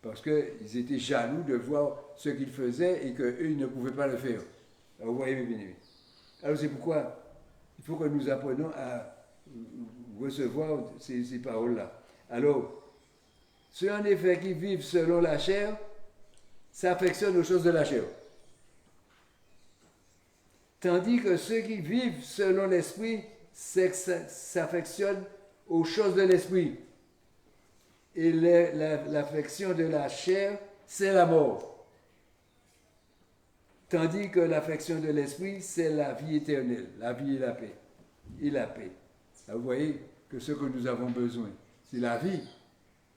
Parce qu'ils étaient jaloux de voir ce qu'il faisait et qu'eux, ils ne pouvaient pas le faire. Alors, vous voyez, mes bien-aimés. Alors c'est pourquoi il faut que nous apprenions à recevoir ces paroles-là. Alors, ceux en effet qui vivent selon la chair s'affectionnent aux choses de la chair. Tandis que ceux qui vivent selon l'esprit s'affectionnent aux choses de l'esprit. Et l'affection de la chair, c'est la mort. Tandis que l'affection de l'esprit, c'est la vie éternelle, la vie et la paix. Et la paix. Là, vous voyez que ce que nous avons besoin, c'est la vie.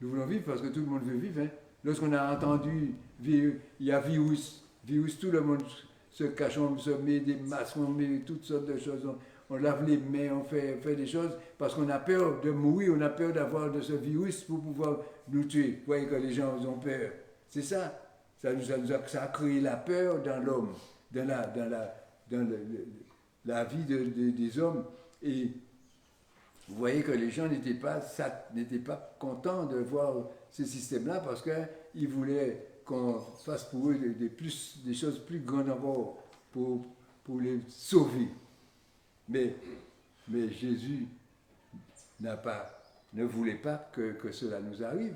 Nous voulons vivre parce que tout le monde veut vivre. Hein. Lorsqu'on a entendu, il y a virus, tout le monde se cache, on se met des masques, on met toutes sortes de choses, on lave les mains, on fait des choses parce qu'on a peur de mourir, on a peur d'avoir de ce virus pour pouvoir nous tuer. Vous voyez que les gens ont peur. C'est ça. Ça a créé la peur dans l'homme, dans la vie des hommes. Et vous voyez que les gens n'étaient pas contents de voir ce système-là parce qu'ils voulaient qu'on fasse pour eux des choses plus grandes encore pour les sauver. Mais Jésus ne voulait pas que cela nous arrive.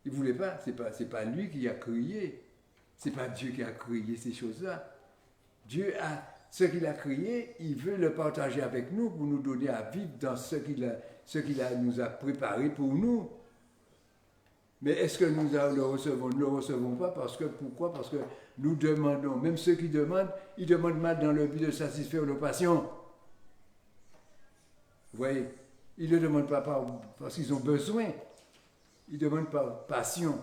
Il ne voulait pas. C'est pas lui qui a crié. C'est pas Dieu qui a crié ces choses-là. Dieu a ce qu'il a créé, il veut le partager avec nous pour nous donner à vivre dans ce qu'il nous a préparé pour nous. Mais est-ce que nous le recevons? Nous ne le recevons pas pourquoi? Parce que nous demandons, même ceux qui demandent, ils demandent mal dans le but de satisfaire nos passions. Vous voyez, ils ne demandent pas parce qu'ils ont besoin, ils demandent par passion,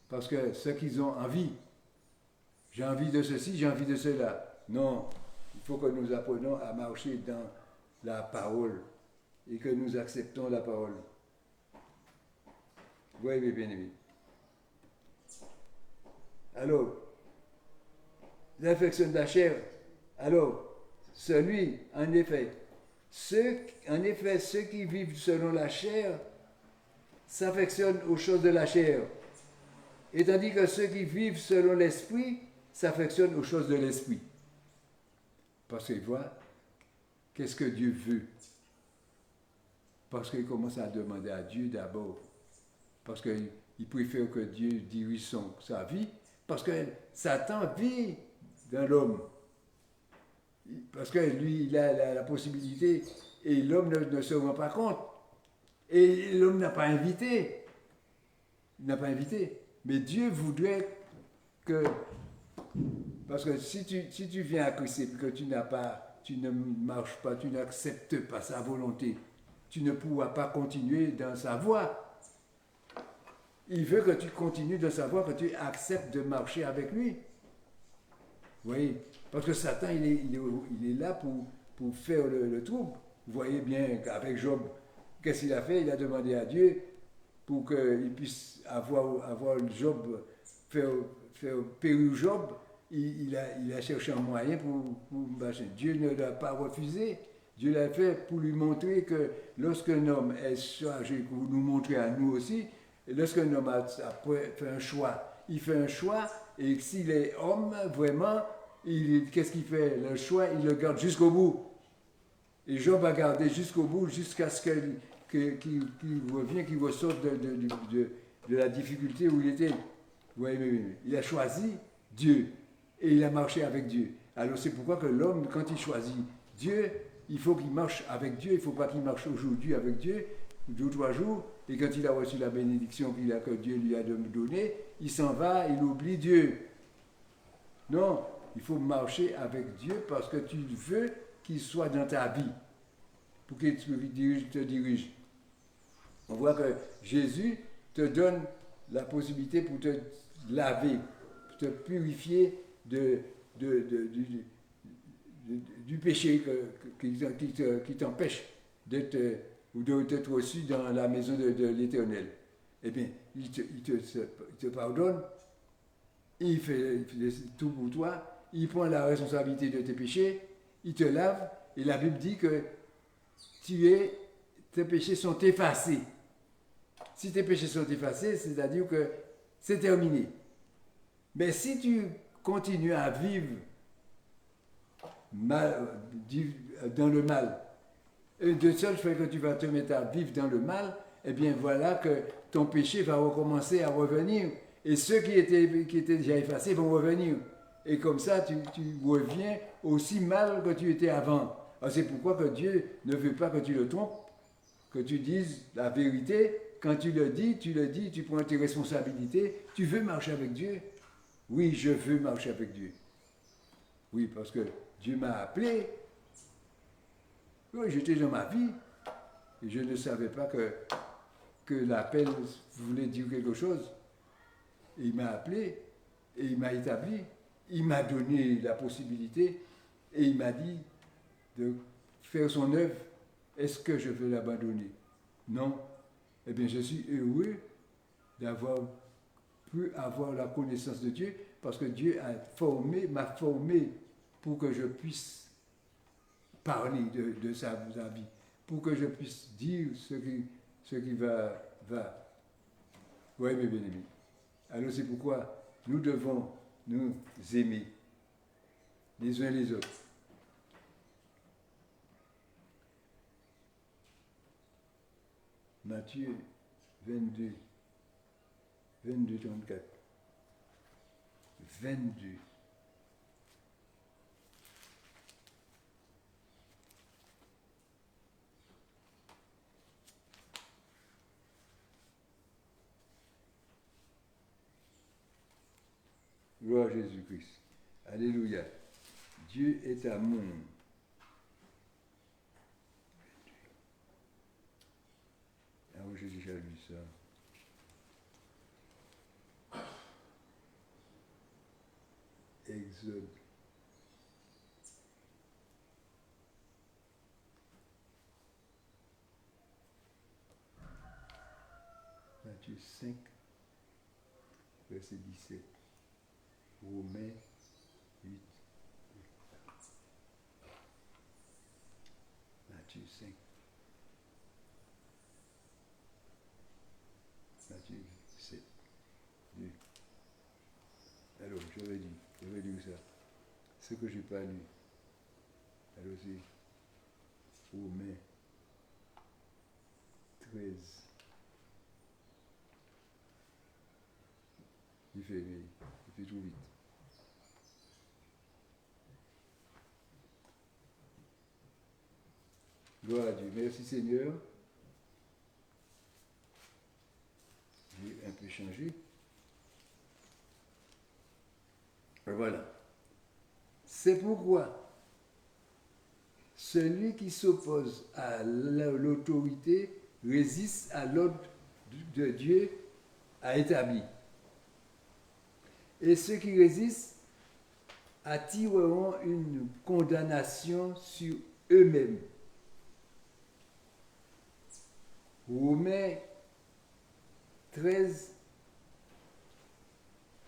parce que ce qu'ils ont envie. J'ai envie de ceci, j'ai envie de cela. Non. Il faut que nous apprenions à marcher dans la parole et que nous acceptons la parole. Oui, mes bien-aimés. Alors, l'affection de la chair. Alors, en effet, ceux qui vivent selon la chair s'affectionnent aux choses de la chair. Et tandis que ceux qui vivent selon l'esprit s'affectionnent aux choses de l'esprit. Parce qu'il voit qu'est-ce que Dieu veut. Parce qu'il commence à demander à Dieu d'abord. Parce qu'il préfère que Dieu dirige sa vie. Parce que Satan vit dans l'homme. Parce que lui, il a la possibilité et l'homme ne se rend pas compte. Et l'homme n'a pas invité. Il n'a pas invité. Mais Dieu voudrait que... Parce que si tu viens à Christ et que tu n'as pas tu ne marches pas, tu n'acceptes pas sa volonté, tu ne pourras pas continuer dans sa voie. Il veut que tu continues dans sa voie, que tu acceptes de marcher avec lui. Vous voyez? Parce que Satan, il est là pour faire le trouble. Vous voyez bien qu'avec Job, qu'est-ce qu'il a fait? Il a demandé à Dieu pour qu'il puisse avoir Job, faire périr Job. Il a cherché un moyen pour Dieu ne l'a pas refusé. Dieu l'a fait pour lui montrer que lorsqu'un homme est chargé, pour nous montrer à nous aussi, lorsqu'un homme a fait un choix, il fait un choix, et s'il est homme, vraiment, qu'est-ce qu'il fait? Le choix, il le garde jusqu'au bout. Et Job a gardé jusqu'au bout, jusqu'à ce qu'il revienne, qu'il ressorte de la difficulté où il était. Oui, il a choisi Dieu, et il a marché avec Dieu. Alors c'est pourquoi que l'homme, quand il choisit Dieu, il faut qu'il marche avec Dieu, il ne faut pas qu'il marche aujourd'hui avec Dieu, 2 ou 3 jours, et quand il a reçu la bénédiction que Dieu lui a donnée, il s'en va, il oublie Dieu. Non, il faut marcher avec Dieu parce que tu veux qu'il soit dans ta vie, pour qu'il te dirige. On voit que Jésus te donne la possibilité pour te laver, pour te purifier du péché qui t'empêche d'être reçu dans la maison de l'Éternel. Eh bien, il te pardonne, il fait tout pour toi, il prend la responsabilité de tes péchés, il te lave, et la Bible dit que tes péchés sont effacés. Si tes péchés sont effacés, c'est-à-dire que c'est terminé. Mais si tu continues à vivre dans le mal, et de seul fait que tu vas te mettre à vivre dans le mal, eh bien voilà que ton péché va recommencer à revenir. Et ceux qui étaient déjà effacés vont revenir. Et comme ça, tu reviens aussi mal que tu étais avant. Alors c'est pourquoi que Dieu ne veut pas que tu le trompes, que tu dises la vérité. Quand tu le dis, tu prends tes responsabilités. Tu veux marcher avec Dieu? Oui, je veux marcher avec Dieu. Oui, parce que Dieu m'a appelé. Oui, j'étais dans ma vie. Et je ne savais pas que l'appel voulait dire quelque chose. Et il m'a appelé, et il m'a établi. Il m'a donné la possibilité, et il m'a dit de faire son œuvre. Est-ce que je veux l'abandonner? Non. Eh bien, je suis heureux d'avoir pu avoir la connaissance de Dieu, parce que Dieu m'a formé pour que je puisse parler de sa vie, pour que je puisse dire ce qui va. Oui, mes bien-aimés. Alors c'est pourquoi nous devons nous aimer les uns les autres. Matthieu 22, 34. 22. Gloire à Jésus-Christ. Alléluia. Dieu est amour. Ah oui, j'ai déjà lu ça. Exode. Matthieu 5, verset 17. Romains 8. Matthieu 5. Matthieu 7. 2. Alors, je vais dire ça. Ce que je n'ai pas lu. Alors, c'est Romains 13. Il fait trop vite. Gloire à Dieu. Merci Seigneur. J'ai un peu changé. Voilà. C'est pourquoi celui qui s'oppose à l'autorité résiste à l'ordre de Dieu a établi. Et ceux qui résistent attireront une condamnation sur eux-mêmes. Romains 13,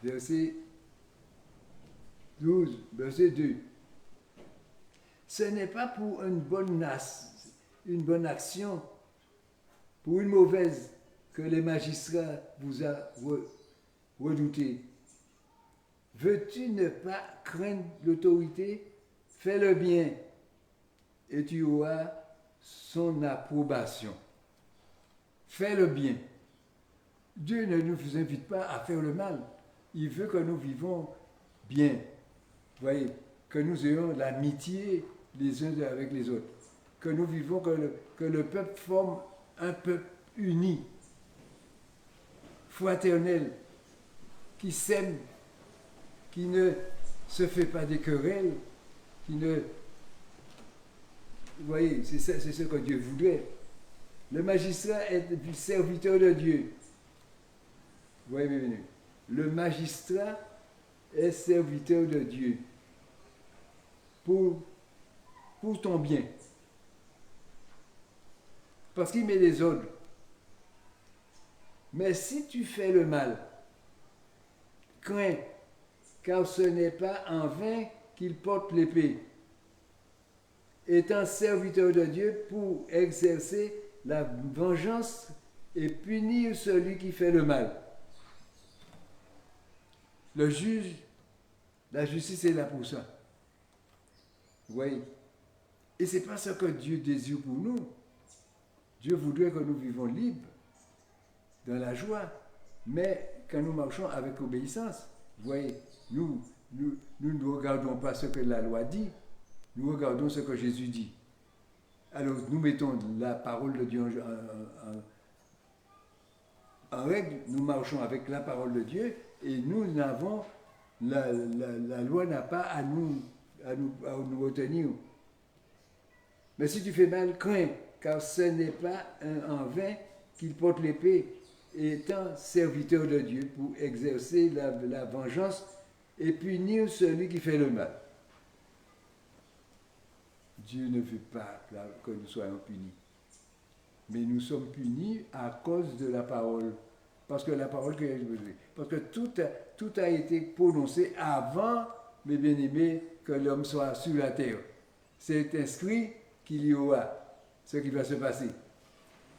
verset 12, verset 2. Ce n'est pas pour une bonne action, pour une mauvaise, que les magistrats vous ont redouté. Veux-tu ne pas craindre l'autorité? Fais le bien et tu auras son approbation. Fais le bien. Dieu ne nous invite pas à faire le mal. Il veut que nous vivons bien. Vous voyez, que nous ayons l'amitié les uns avec les autres. Que nous vivons, que le peuple forme un peuple uni, fraternel, qui s'aime, qui ne se fait pas des querelles, qui ne... Vous voyez, c'est ce que Dieu voudrait. Le magistrat est du serviteur de Dieu. Vous voyez, bienvenue. Le magistrat est serviteur de Dieu pour ton bien. Parce qu'il met des ordres. Mais si tu fais le mal, crains, car ce n'est pas en vain qu'il porte l'épée. Étant serviteur de Dieu pour exercer la vengeance et punir celui qui fait le mal. Le juge, la justice est là pour ça. Vous voyez? Et ce n'est pas ce que Dieu désire pour nous. Dieu voudrait que nous vivons libres, dans la joie, mais quand nous marchons avec obéissance. Vous voyez, nous ne regardons pas ce que la loi dit, nous regardons ce que Jésus dit. Alors nous mettons la parole de Dieu en règle, nous marchons avec la parole de Dieu et nous n'avons, la loi n'a pas à nous retenir. Mais si tu fais mal, crains, car ce n'est pas en vain qu'il porte l'épée, étant serviteur de Dieu pour exercer la vengeance et punir celui qui fait le mal. Dieu ne veut pas que nous soyons punis. Mais nous sommes punis à cause de la parole. Parce que la parole que j'ai besoin. Parce que tout a été prononcé avant, mes bien-aimés, que l'homme soit sur la terre. C'est inscrit qu'il y aura ce qui va se passer.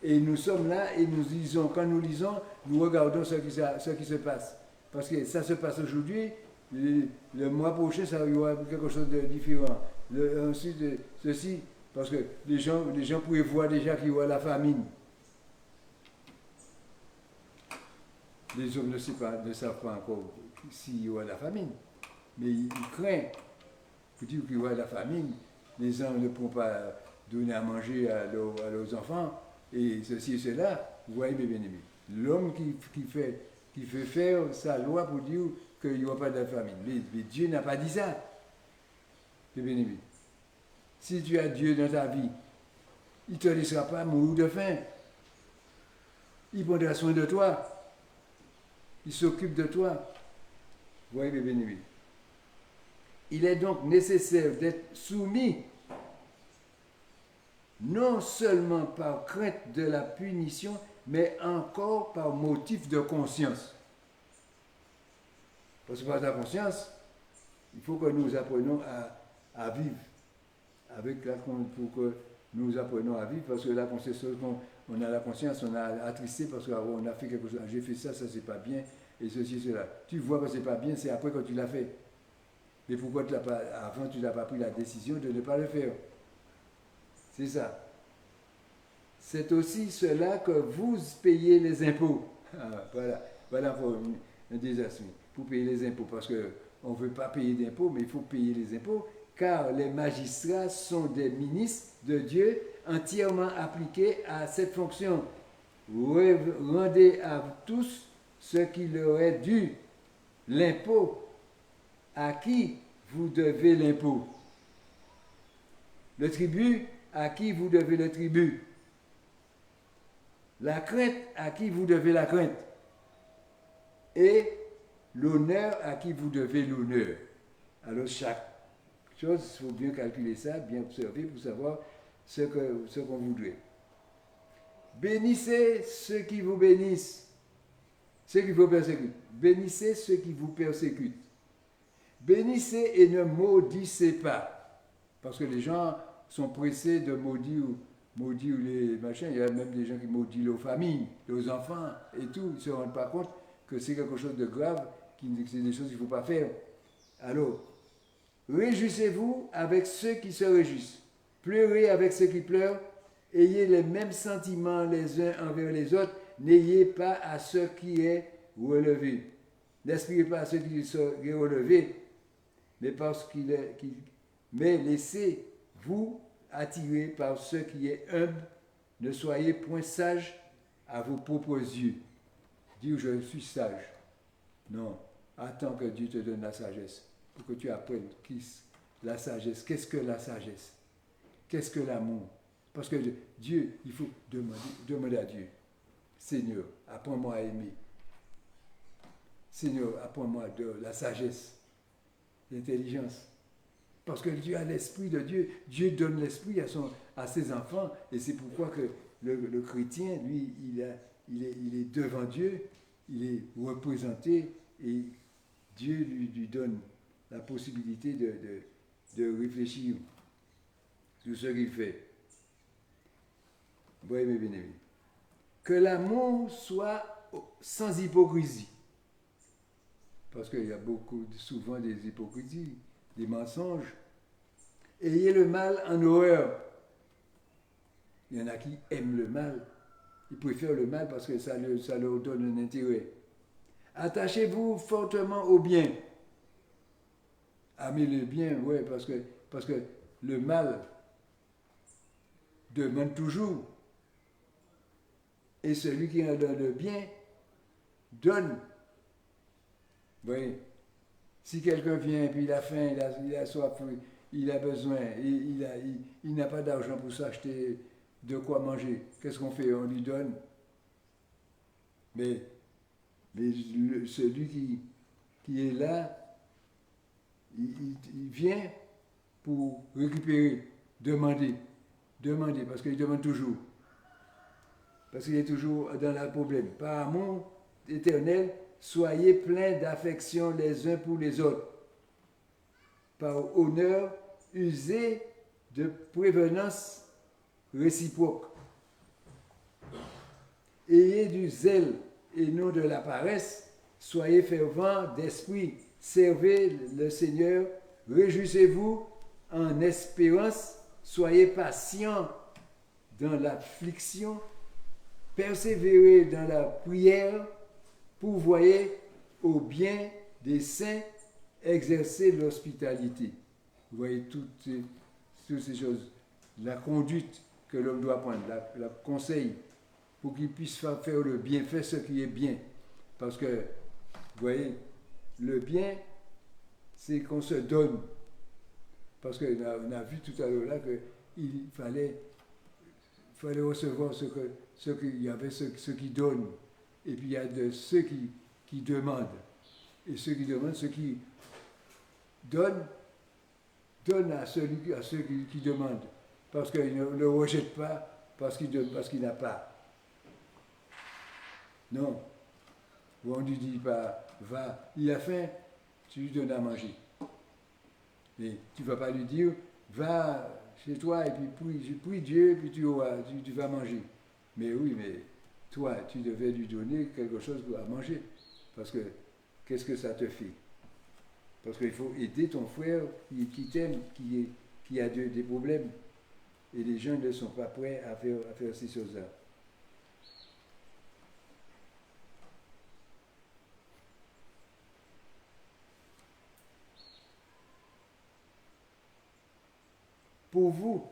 Et nous sommes là et nous lisons. Quand nous lisons, nous regardons ce qui se passe. Parce que ça se passe aujourd'hui. Le mois prochain, ça y aura quelque chose de différent. Ensuite, ceci, parce que les gens pourraient voir déjà qu'il y aura la famine. Les hommes ne savent pas encore s'il y aura la famine. Mais ils craignent qu'il y aura la famine. Les gens ne pourront pas donner à manger à leurs enfants. Et ceci et cela, vous voyez mes bien-aimés. L'homme qui fait faire sa loi pour dire qu'il n'y aura pas de famine. Mais Dieu n'a pas dit ça. Mes bien-aimés. Si tu as Dieu dans ta vie, il ne te laissera pas mourir de faim. Il prendra soin de toi. Il s'occupe de toi. Vous voyez mes bien-aimés. Il est donc nécessaire d'être soumis non seulement par crainte de la punition, mais encore par motif de conscience. Parce que par la conscience, il faut que nous apprenions à vivre. Pour que nous apprenions à vivre, parce que la conscience, on a la conscience, on a attristé parce qu'on a fait quelque chose. J'ai fait ça c'est pas bien, et ceci, cela. Tu vois que c'est pas bien, c'est après que tu l'as fait. Mais pourquoi avant tu n'as pas pris la décision de ne pas le faire? C'est ça. C'est aussi cela que vous payez les impôts. Voilà pour un désastre. Pour payer les impôts, parce qu'on ne veut pas payer d'impôts, mais il faut payer les impôts, car les magistrats sont des ministres de Dieu entièrement appliqués à cette fonction. Rendez à tous ce qui leur est dû, l'impôt. À qui vous devez l'impôt? Le tribut, à qui vous devez le tribut. La crainte, à qui vous devez la crainte. Et l'honneur, à qui vous devez l'honneur. Alors chaque chose, il faut bien calculer ça, bien observer pour savoir ce qu'on voudrait. Bénissez ceux qui vous bénissent, ceux qui vous persécutent. Bénissez ceux qui vous persécutent. Bénissez et ne maudissez pas. Parce que les gens sont pressés de maudire les machins. Il y a même des gens qui maudissent leurs familles, leurs enfants et tout. Ils ne se rendent pas compte que c'est quelque chose de grave, que c'est des choses qu'il ne faut pas faire. Alors, réjouissez-vous avec ceux qui se réjouissent. Pleurez avec ceux qui pleurent. Ayez les mêmes sentiments les uns envers les autres. N'ayez pas à ce qui est relevé. N'aspirez pas à ce qui est relevé, mais laissez-vous attirer par ce qui est humble. Ne soyez point sage à vos propres yeux. Dire je suis sage. Non. Attends que Dieu te donne la sagesse. Pour que tu apprennes la sagesse. Qu'est-ce que la sagesse? Qu'est-ce que l'amour? Parce que Dieu, il faut demander à Dieu. Seigneur, apprends-moi à aimer. Seigneur, apprends-moi de la sagesse, l'intelligence. Parce que Dieu a l'esprit de Dieu. Dieu donne l'esprit à ses enfants. Et c'est pourquoi que le chrétien, lui, il est devant Dieu, il est représenté et Dieu lui donne la possibilité de réfléchir sur ce qu'il fait. Oui, mes bien-aimés. Que l'amour soit sans hypocrisie. Parce qu'il y a souvent des hypocrisies, des mensonges. Ayez le mal en horreur. Il y en a qui aiment le mal. Ils préfèrent le mal parce que ça leur donne un intérêt. Attachez-vous fortement au bien. Aimez le bien, oui, parce que le mal demande toujours. Et celui qui en donne le bien donne. Oui. Si quelqu'un vient et puis il a faim, il a soif, il a besoin, il n'a pas d'argent pour s'acheter de quoi manger, qu'est-ce qu'on fait? On lui donne. Mais celui qui est là, il vient pour récupérer, demander, parce qu'il demande toujours. Parce qu'il est toujours dans le problème. Par amour éternel, soyez pleins d'affection les uns pour les autres. Par honneur, usez de prévenance réciproque. Ayez du zèle et non de la paresse. Soyez fervents d'esprit. Servez le Seigneur. Réjouissez-vous en espérance. Soyez patients dans l'affliction. Persévérez dans la prière, pourvoyez au bien des saints, exercez l'hospitalité. Vous voyez toutes ces choses, la conduite que l'homme doit prendre, la conseil, pour qu'il puisse faire le bien, faire ce qui est bien. Parce que, vous voyez, le bien, c'est qu'on se donne. Parce qu'on a vu tout à l'heure là qu'il fallait recevoir ce qu'il y avait, ceux qui donnent. Et puis il y a ceux qui demandent. Et ceux qui demandent, ceux qui donnent à ceux qui demandent. Parce qu'ils ne le rejettent pas, parce qu'il n'a pas. Non. On ne lui dit pas, va, il a faim, tu lui donnes à manger. Mais tu ne vas pas lui dire, va chez toi et puis prie Dieu et puis tu vas manger. Mais oui, mais toi, tu devais lui donner quelque chose à manger. Parce que, qu'est-ce que ça te fait? Parce qu'il faut aider ton frère qui t'aime, qui a des problèmes. Et les gens ne sont pas prêts à faire ces choses-là. Pour vous,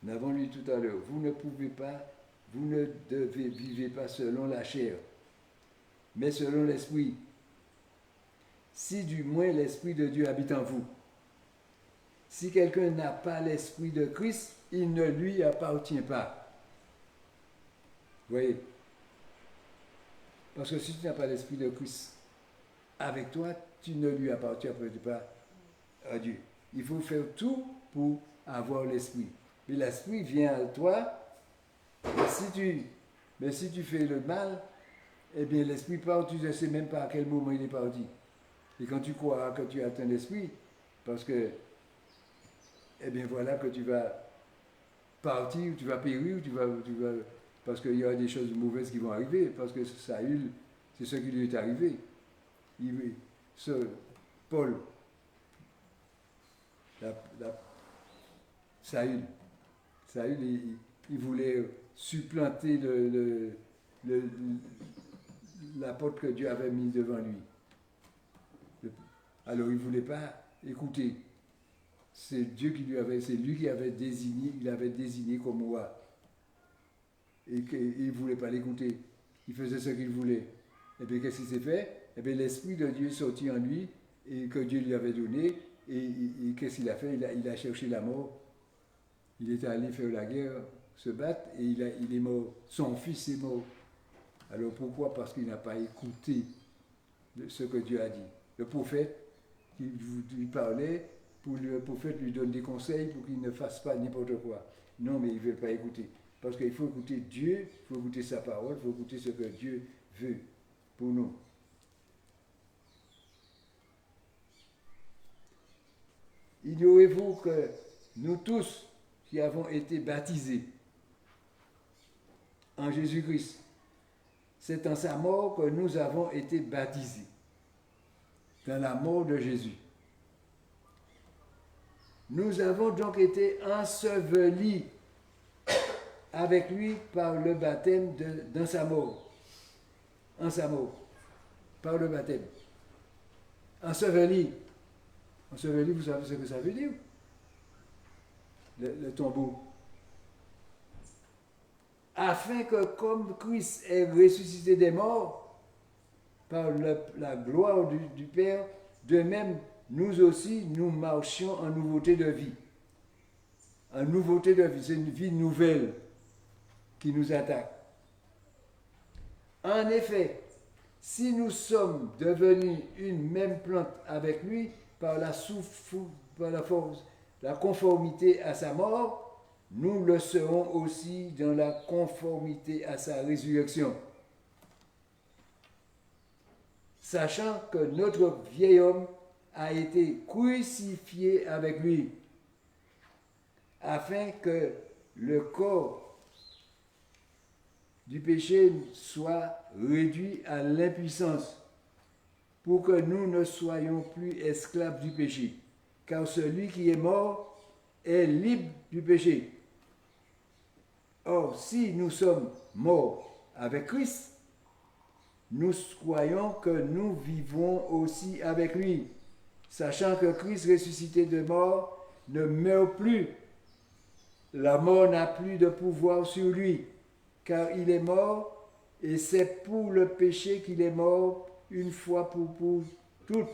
nous avons lu tout à l'heure, vous ne vivez pas selon la chair, mais selon l'esprit. Si du moins l'Esprit de Dieu habite en vous. Si quelqu'un n'a pas l'esprit de Christ, il ne lui appartient pas. Vous voyez? Parce que si tu n'as pas l'esprit de Christ avec toi, tu ne lui appartiens pas à Dieu. Il faut faire tout pour avoir l'esprit. Et l'esprit vient à toi, mais si tu fais le mal, eh bien l'esprit part, tu ne sais même pas à quel moment il est parti. Et quand tu crois que tu as atteint l'esprit, parce que, eh bien voilà que tu vas partir, ou tu vas périr, ou tu vas parce qu'il y a des choses mauvaises qui vont arriver, parce que Saül, c'est ce qui lui est arrivé. Paul, Saül, il voulait supplanter l'apôtre que Dieu avait mis devant lui. Alors il ne voulait pas écouter. C'est lui qui avait désigné, il avait désigné comme roi. Et il ne voulait pas l'écouter. Il faisait ce qu'il voulait. Et bien qu'est-ce qui s'est fait? Et bien l'Esprit de Dieu est sorti en lui, et que Dieu lui avait donné, et qu'est-ce qu'il a fait? Il a cherché la mort. Il est allé faire la guerre, se battre, et il est mort. Son fils est mort. Alors pourquoi? Parce qu'il n'a pas écouté ce que Dieu a dit. Le prophète, qui lui parlait, le prophète lui donne des conseils pour qu'il ne fasse pas n'importe quoi. Non, mais il ne veut pas écouter. Parce qu'il faut écouter Dieu, il faut écouter sa parole, il faut écouter ce que Dieu veut pour nous. Ignorez-vous que nous tous qui avons été baptisés en Jésus-Christ, c'est en sa mort que nous avons été baptisés, dans la mort de Jésus. Nous avons donc été ensevelis avec lui par le baptême dans sa mort. En sa mort. Par le baptême. Enseveli. Enseveli, vous savez ce que ça veut dire? Le tombeau. Afin que comme Christ est ressuscité des morts, par la gloire du Père, de même, nous aussi, nous marchions en nouveauté de vie. En nouveauté de vie, c'est une vie nouvelle qui nous attaque. En effet, si nous sommes devenus une même plante avec lui par la conformité à sa mort, nous le serons aussi dans la conformité à sa résurrection. Sachant que notre vieil homme a été crucifié avec lui, afin que le corps du péché soit réduit à l'impuissance, pour que nous ne soyons plus esclaves du péché. Car celui qui est mort est libre du péché. Or, si nous sommes morts avec Christ, nous croyons que nous vivons aussi avec lui, sachant que Christ ressuscité de mort ne meurt plus. La mort n'a plus de pouvoir sur lui, car il est mort, et c'est pour le péché qu'il est mort une fois pour toutes.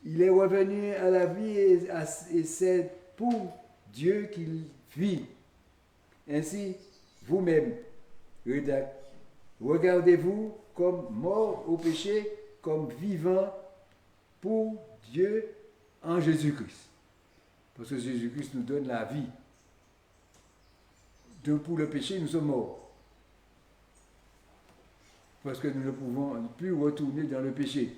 Il est revenu à la vie et c'est pour Dieu qu'il vit. Ainsi, vous-même, regardez-vous comme mort au péché, comme vivant pour Dieu en Jésus-Christ. Parce que Jésus-Christ nous donne la vie. Donc pour le péché, nous sommes morts. Parce que nous ne pouvons plus retourner dans le péché.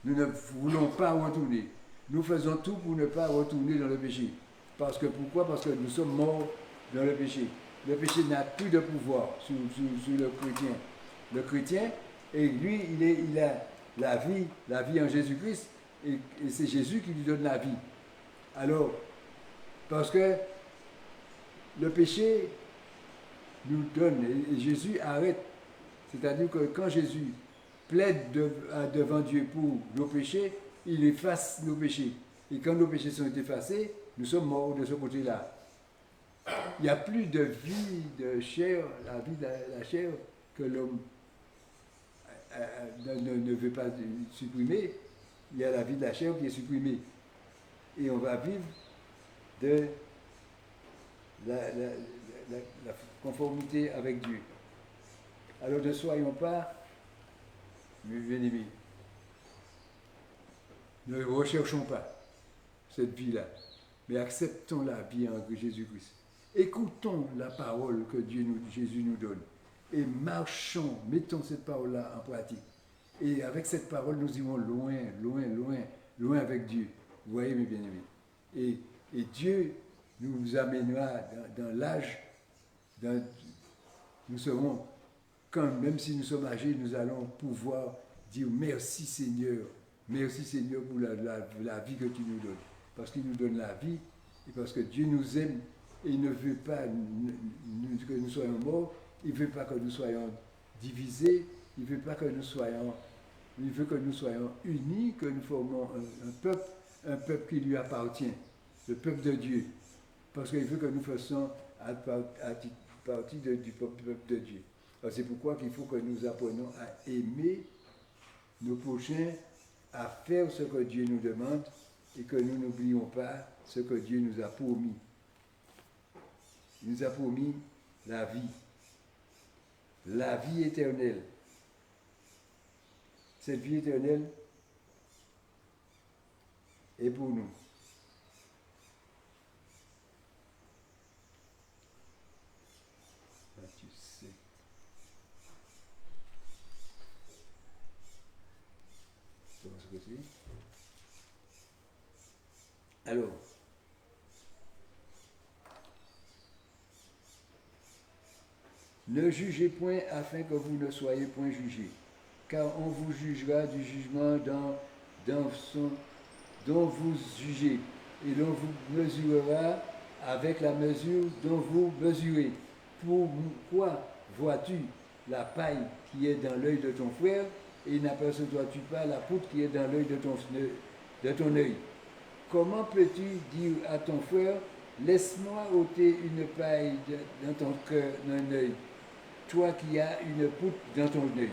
Nous ne voulons pas retourner. Nous faisons tout pour ne pas retourner dans le péché. Pourquoi? Parce que nous sommes morts dans le péché. Le péché n'a plus de pouvoir sur le chrétien. Le chrétien, et lui, il a la vie en Jésus-Christ, et c'est Jésus qui lui donne la vie. Alors, parce que le péché nous donne, et Jésus arrête. C'est-à-dire que quand Jésus plaide devant Dieu pour nos péchés, il efface nos péchés. Et quand nos péchés sont effacés, nous sommes morts de ce côté-là. Il n'y a plus de vie de chair, la vie de la chair que l'homme ne veut pas supprimer. Il y a la vie de la chair qui est supprimée. et on va vivre de la conformité avec Dieu. Alors ne soyons pas, mes bien-aimés, ne recherchons pas cette vie-là, mais acceptons la vie en Jésus-Christ. Écoutons la parole que Jésus nous donne et marchons, mettons cette parole-là en pratique. Et avec cette parole, nous irons loin, loin, loin, loin avec Dieu. Vous voyez, mes bien-aimés. Et Dieu nous amènera dans l'âge, nous serons, même si nous sommes âgés, nous allons pouvoir dire merci Seigneur pour la vie que tu nous donnes. Parce qu'il nous donne la vie et parce que Dieu nous aime et il ne veut pas que nous soyons morts, il ne veut pas que nous soyons divisés, il veut que nous soyons unis, que nous formons un peuple qui lui appartient, le peuple de Dieu. Parce qu'il veut que nous fassions partie du peuple de Dieu. Alors c'est pourquoi il faut que nous apprenions à aimer nos prochains, à faire ce que Dieu nous demande et que nous n'oublions pas ce que Dieu nous a promis. Il nous a promis la vie éternelle. Cette vie éternelle est pour nous. Alors, ne jugez point afin que vous ne soyez point jugés, car on vous jugera du jugement dont vous jugez, et l'on vous mesurera avec la mesure dont vous mesurez. Pourquoi vois-tu la paille qui est dans l'œil de ton frère, et n'aperçois-tu pas la poutre qui est dans l'œil de ton œil? Comment peux-tu dire à ton frère, laisse-moi ôter une paille dans ton cœur, d'un œil, toi qui as une poutre dans ton œil?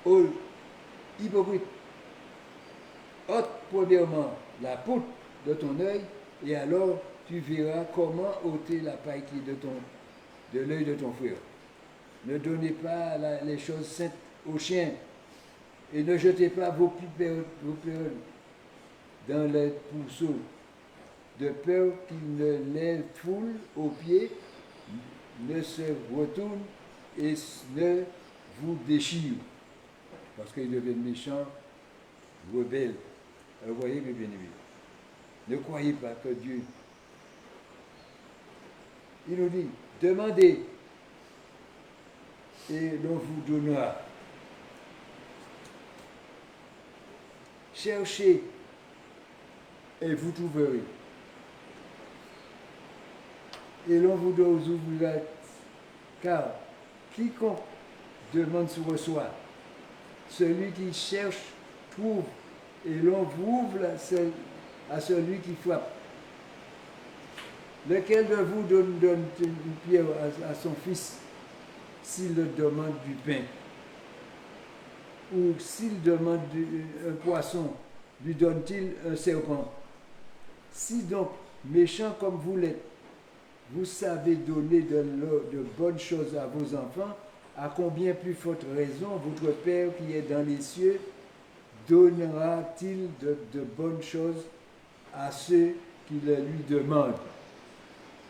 Oh, hypocrite, ôte premièrement la poutre de ton œil, et alors tu verras comment ôter la paille qui est de l'œil de ton frère. Ne donnez pas les choses saintes aux chiens, et ne jetez pas vos perles dans les pourceaux, de peur qu'ils ne les foulent aux pieds, ne se retournent et ne vous déchirent, parce qu'ils deviennent méchants, rebelles. Alors voyez, mes bien-aimés, ne croyez pas que Dieu, il nous dit, demandez et l'on vous donnera. Cherchez et vous trouverez. Et l'on vous ouvrira, car quiconque demande se reçoit. Celui qui cherche trouve, et l'on vous ouvre à celui qui frappe. Lequel de vous donne une pierre à son fils s'il le demande du pain? Ou s'il demande un poisson, lui donne-t-il un serpent? Si donc, méchant comme vous l'êtes, vous savez donner de bonnes choses à vos enfants, à combien plus forte raison votre Père qui est dans les cieux donnera-t-il de bonnes choses à ceux qui le lui demandent?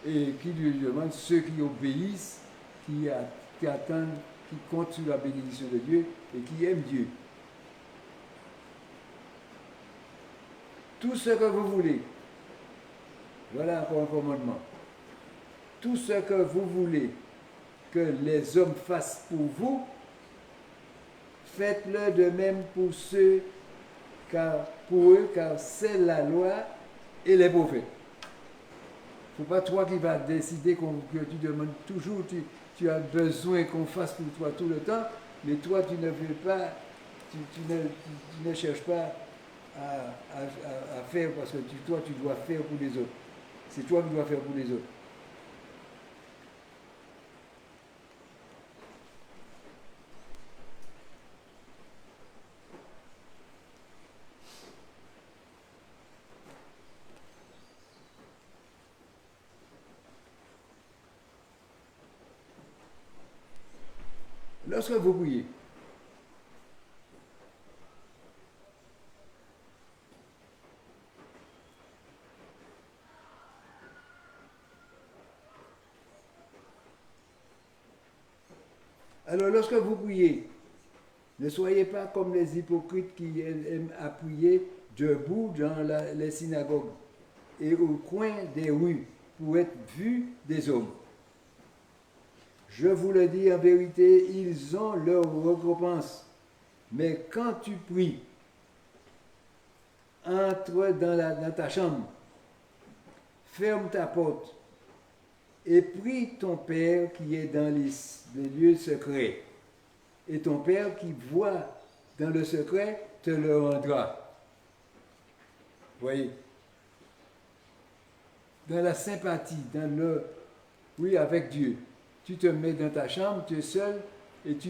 Et qui lui demandent, ceux qui obéissent, qui attendent, qui comptent sur la bénédiction de Dieu et qui aiment Dieu. Tout ce que vous voulez, voilà encore un commandement. Tout ce que vous voulez que les hommes fassent pour vous, faites-le de même pour eux, car c'est la loi et les prophètes. Il ne faut pas toi qui vas décider que tu demandes toujours, tu as besoin qu'on fasse pour toi tout le temps, mais toi tu ne veux pas, tu ne cherches pas à faire parce que toi tu dois faire pour les autres. C'est toi qui dois faire pour les autres. lorsque vous priez, alors lorsque vous priez, ne soyez pas comme les hypocrites qui aiment appuyer debout dans les synagogues et au coin des rues pour être vus des hommes. Je vous le dis en vérité, ils ont leur récompense. Mais quand tu pries, entre dans ta chambre, ferme ta porte et prie ton Père qui est dans les lieux secrets. Et ton Père qui voit dans le secret te le rendra. Voyez, dans la sympathie, oui, avec Dieu. Tu te mets dans ta chambre, tu es seul et tu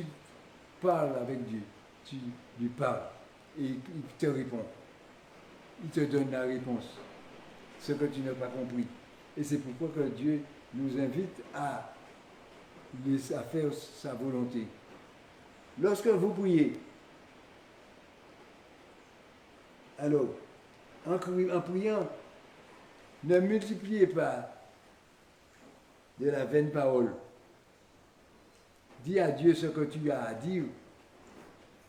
parles avec Dieu. Tu lui parles et il te répond. Il te donne la réponse, ce que tu n'as pas compris. Et c'est pourquoi que Dieu nous invite à faire sa volonté. Lorsque vous priez, alors, en priant, ne multipliez pas de la vaine parole. Dis à Dieu ce que tu as à dire.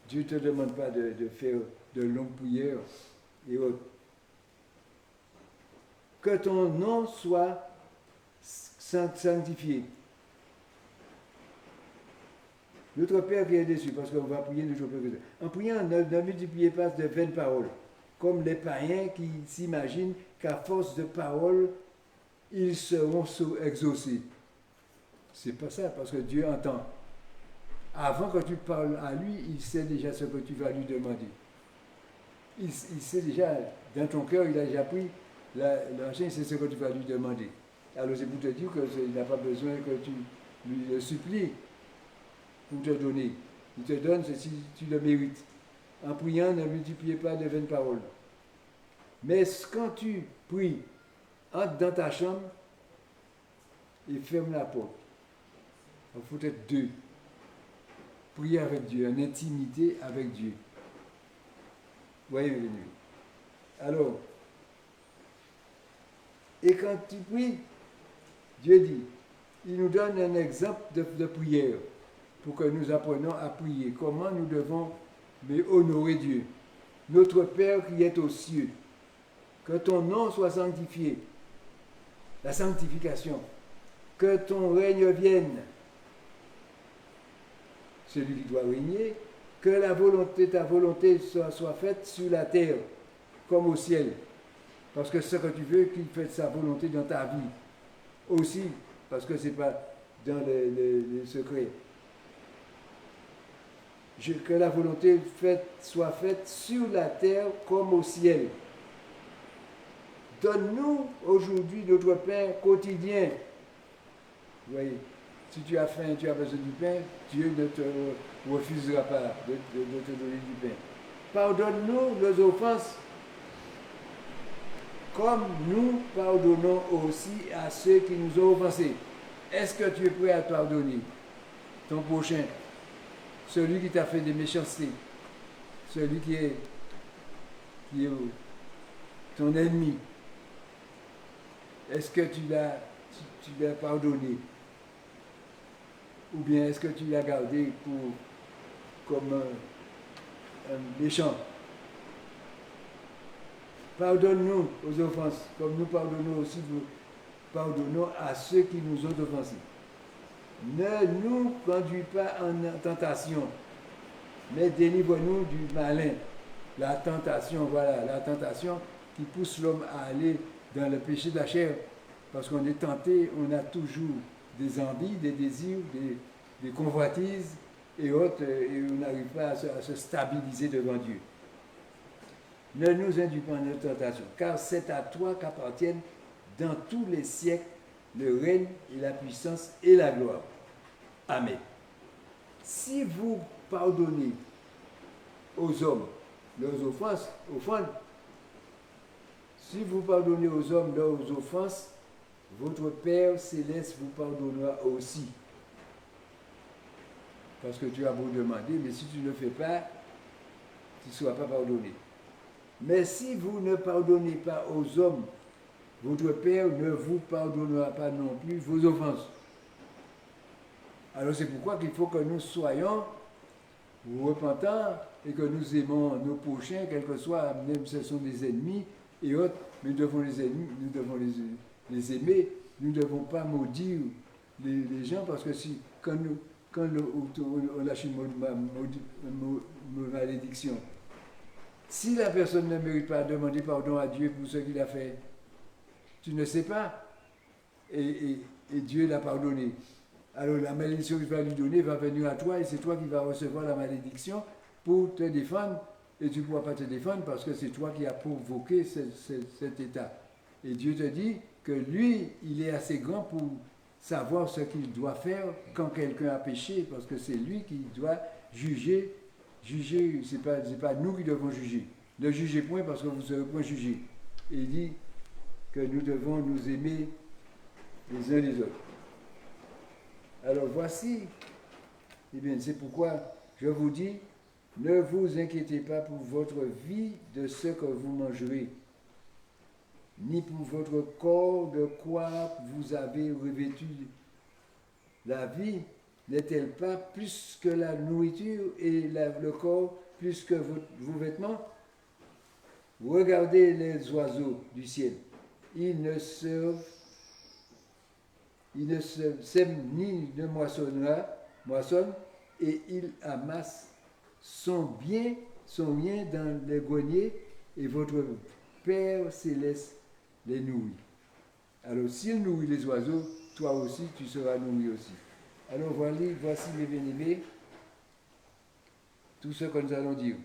Dieu ne te demande pas de faire de longues prières et autres. Que ton nom soit sanctifié. Notre Père qui est déçu, parce qu'on va prier notre Père. En priant, ne multipliez pas de vaines paroles, comme les païens qui s'imaginent qu'à force de paroles, ils seront exaucés. C'est pas ça, parce que Dieu entend. Avant que tu parles à lui, il sait déjà ce que tu vas lui demander. Il sait déjà, dans ton cœur, il a déjà pris l'enchaîne, c'est ce que tu vas lui demander. Alors c'est pour te dire qu'il n'a pas besoin que tu lui le supplies pour te donner. Il te donne si tu le mérites. En priant, ne multipliez pas de vaines paroles. Mais quand tu pries, entre dans ta chambre et ferme la porte. Il faut être deux. Prier avec Dieu, en intimité avec Dieu. Voyez, les amis. Alors, et quand tu pries, Dieu dit, il nous donne un exemple de prière pour que nous apprenions à prier. Comment nous devons honorer Dieu. Notre Père qui est aux cieux, que ton nom soit sanctifié. La sanctification. Que ton règne vienne. Celui qui doit régner, que ta volonté soit faite sur la terre, comme au ciel. Parce que ce que tu veux, qu'il fasse sa volonté dans ta vie. Aussi, parce que ce n'est pas dans les secrets. Que la volonté soit faite sur la terre comme au ciel. Donne-nous aujourd'hui notre pain quotidien. Vous voyez, si tu as faim, tu as besoin du pain, Dieu ne te refusera pas de te donner du pain. Pardonne-nous nos offenses, comme nous pardonnons aussi à ceux qui nous ont offensés. Est-ce que tu es prêt à pardonner ton prochain, celui qui t'a fait des méchancetés, celui qui est ton ennemi? Est-ce que tu l'as pardonné? Ou bien est-ce que tu l'as gardé comme un méchant? Pardonne-nous aux offenses, comme nous pardonnons aussi, nous pardonnons à ceux qui nous ont offensés. Ne nous conduis pas en tentation, mais délivre-nous du malin. La tentation, voilà, la tentation qui pousse l'homme à aller dans le péché de la chair. Parce qu'on est tenté, on a toujours des envies, des désirs, des convoitises et autres, et on n'arrive pas à se stabiliser devant Dieu. Ne nous induis pas en tentation, car c'est à toi qu'appartiennent dans tous les siècles le règne et la puissance et la gloire. Amen. Si vous pardonnez aux hommes leurs offenses, si vous pardonnez aux hommes leurs offenses, votre Père céleste vous pardonnera aussi. Parce que tu as beau demander, mais si tu ne le fais pas, tu ne seras pas pardonné. Mais si vous ne pardonnez pas aux hommes, votre Père ne vous pardonnera pas non plus vos offenses. Alors c'est pourquoi il faut que nous soyons repentants et que nous aimons nos prochains, quels que soient, même si ce sont des ennemis et autres, nous devons les aimer, les aimer, nous ne devons pas maudire les gens parce que si, quand on lâche une malédiction, si la personne ne mérite pas de demander pardon à Dieu pour ce qu'il a fait, tu ne sais pas, et Dieu l'a pardonné. Alors la malédiction qu'il va lui donner va venir à toi et c'est toi qui vas recevoir la malédiction pour te défendre et tu ne pourras pas te défendre parce que c'est toi qui as provoqué cet état. Et Dieu te dit que lui, il est assez grand pour savoir ce qu'il doit faire quand quelqu'un a péché parce que c'est lui qui doit juger. Juger, ce n'est pas nous qui devons juger. Ne jugez point parce que vous ne serez point jugés. Et il dit que nous devons nous aimer les uns les autres. Alors voici, eh bien, c'est pourquoi je vous dis, ne vous inquiétez pas pour votre vie de ce que vous mangerez, ni pour votre corps de quoi vous avez revêtu. La vie n'est-elle pas plus que la nourriture et le corps plus que vos vêtements? Regardez les oiseaux du ciel. Ils ne sèment ni ne moissonnent et ils amassent son bien dans les greniers et votre Père céleste les nourrit. Alors s'il nourrit les oiseaux, toi aussi tu seras nourri aussi. Alors voici mes bien-aimés, tout ce que nous allons dire.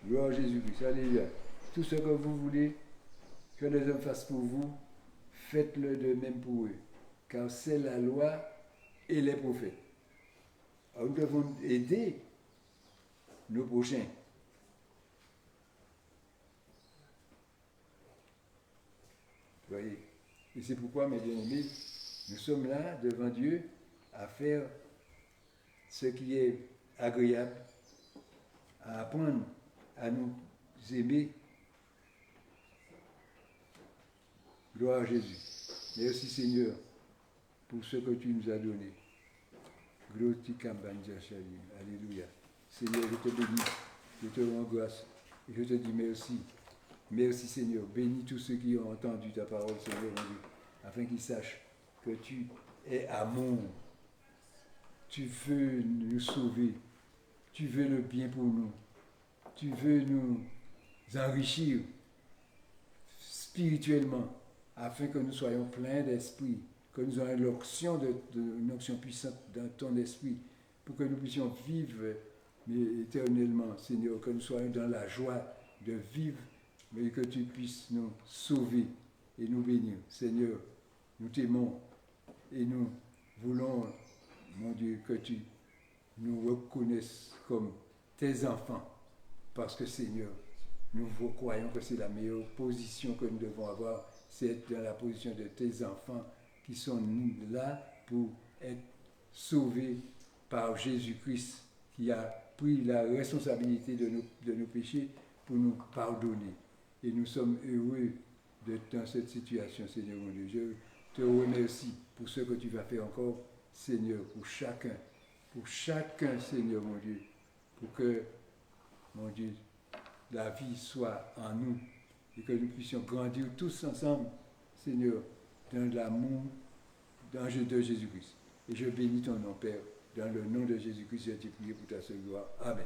Gloire à Jésus-Christ, alléluia. Tout ce que vous voulez que les hommes fassent pour vous, faites-le de même pour eux, car c'est la loi et les prophètes. Alors nous devons aider nos prochains. Vous voyez? Et c'est pourquoi, mes bien-aimés, nous sommes là devant Dieu à faire ce qui est agréable, à apprendre à nous aimer. Gloire à Jésus. Merci Seigneur pour ce que tu nous as donné. Alléluia. Seigneur, je te bénis, je te rends grâce et je te dis merci. Merci Seigneur. Bénis tous ceux qui ont entendu ta parole, Seigneur mon Dieu, afin qu'ils sachent que tu es amour. Tu veux nous sauver. Tu veux le bien pour nous. Tu veux nous enrichir spirituellement afin que nous soyons pleins d'esprit, que nous ayons une onction puissante dans ton esprit pour que nous puissions vivre mais éternellement, Seigneur, que nous soyons dans la joie de vivre, mais que tu puisses nous sauver et nous bénir. Seigneur, nous t'aimons et nous voulons, mon Dieu, que tu nous reconnaisses comme tes enfants. Parce que Seigneur, nous croyons que c'est la meilleure position que nous devons avoir, c'est être dans la position de tes enfants qui sont là pour être sauvés par Jésus-Christ qui a pris la responsabilité de nos péchés pour nous pardonner. Et nous sommes heureux d'être dans cette situation, Seigneur mon Dieu. Je te remercie pour ce que tu vas faire encore, Seigneur, pour chacun, Seigneur mon Dieu, pour que, mon Dieu, la vie soit en nous et que nous puissions grandir tous ensemble, Seigneur, dans l'amour de Jésus-Christ. Et je bénis ton nom, Père, dans le nom de Jésus-Christ, je t'ai prié pour ta seule gloire. Amen.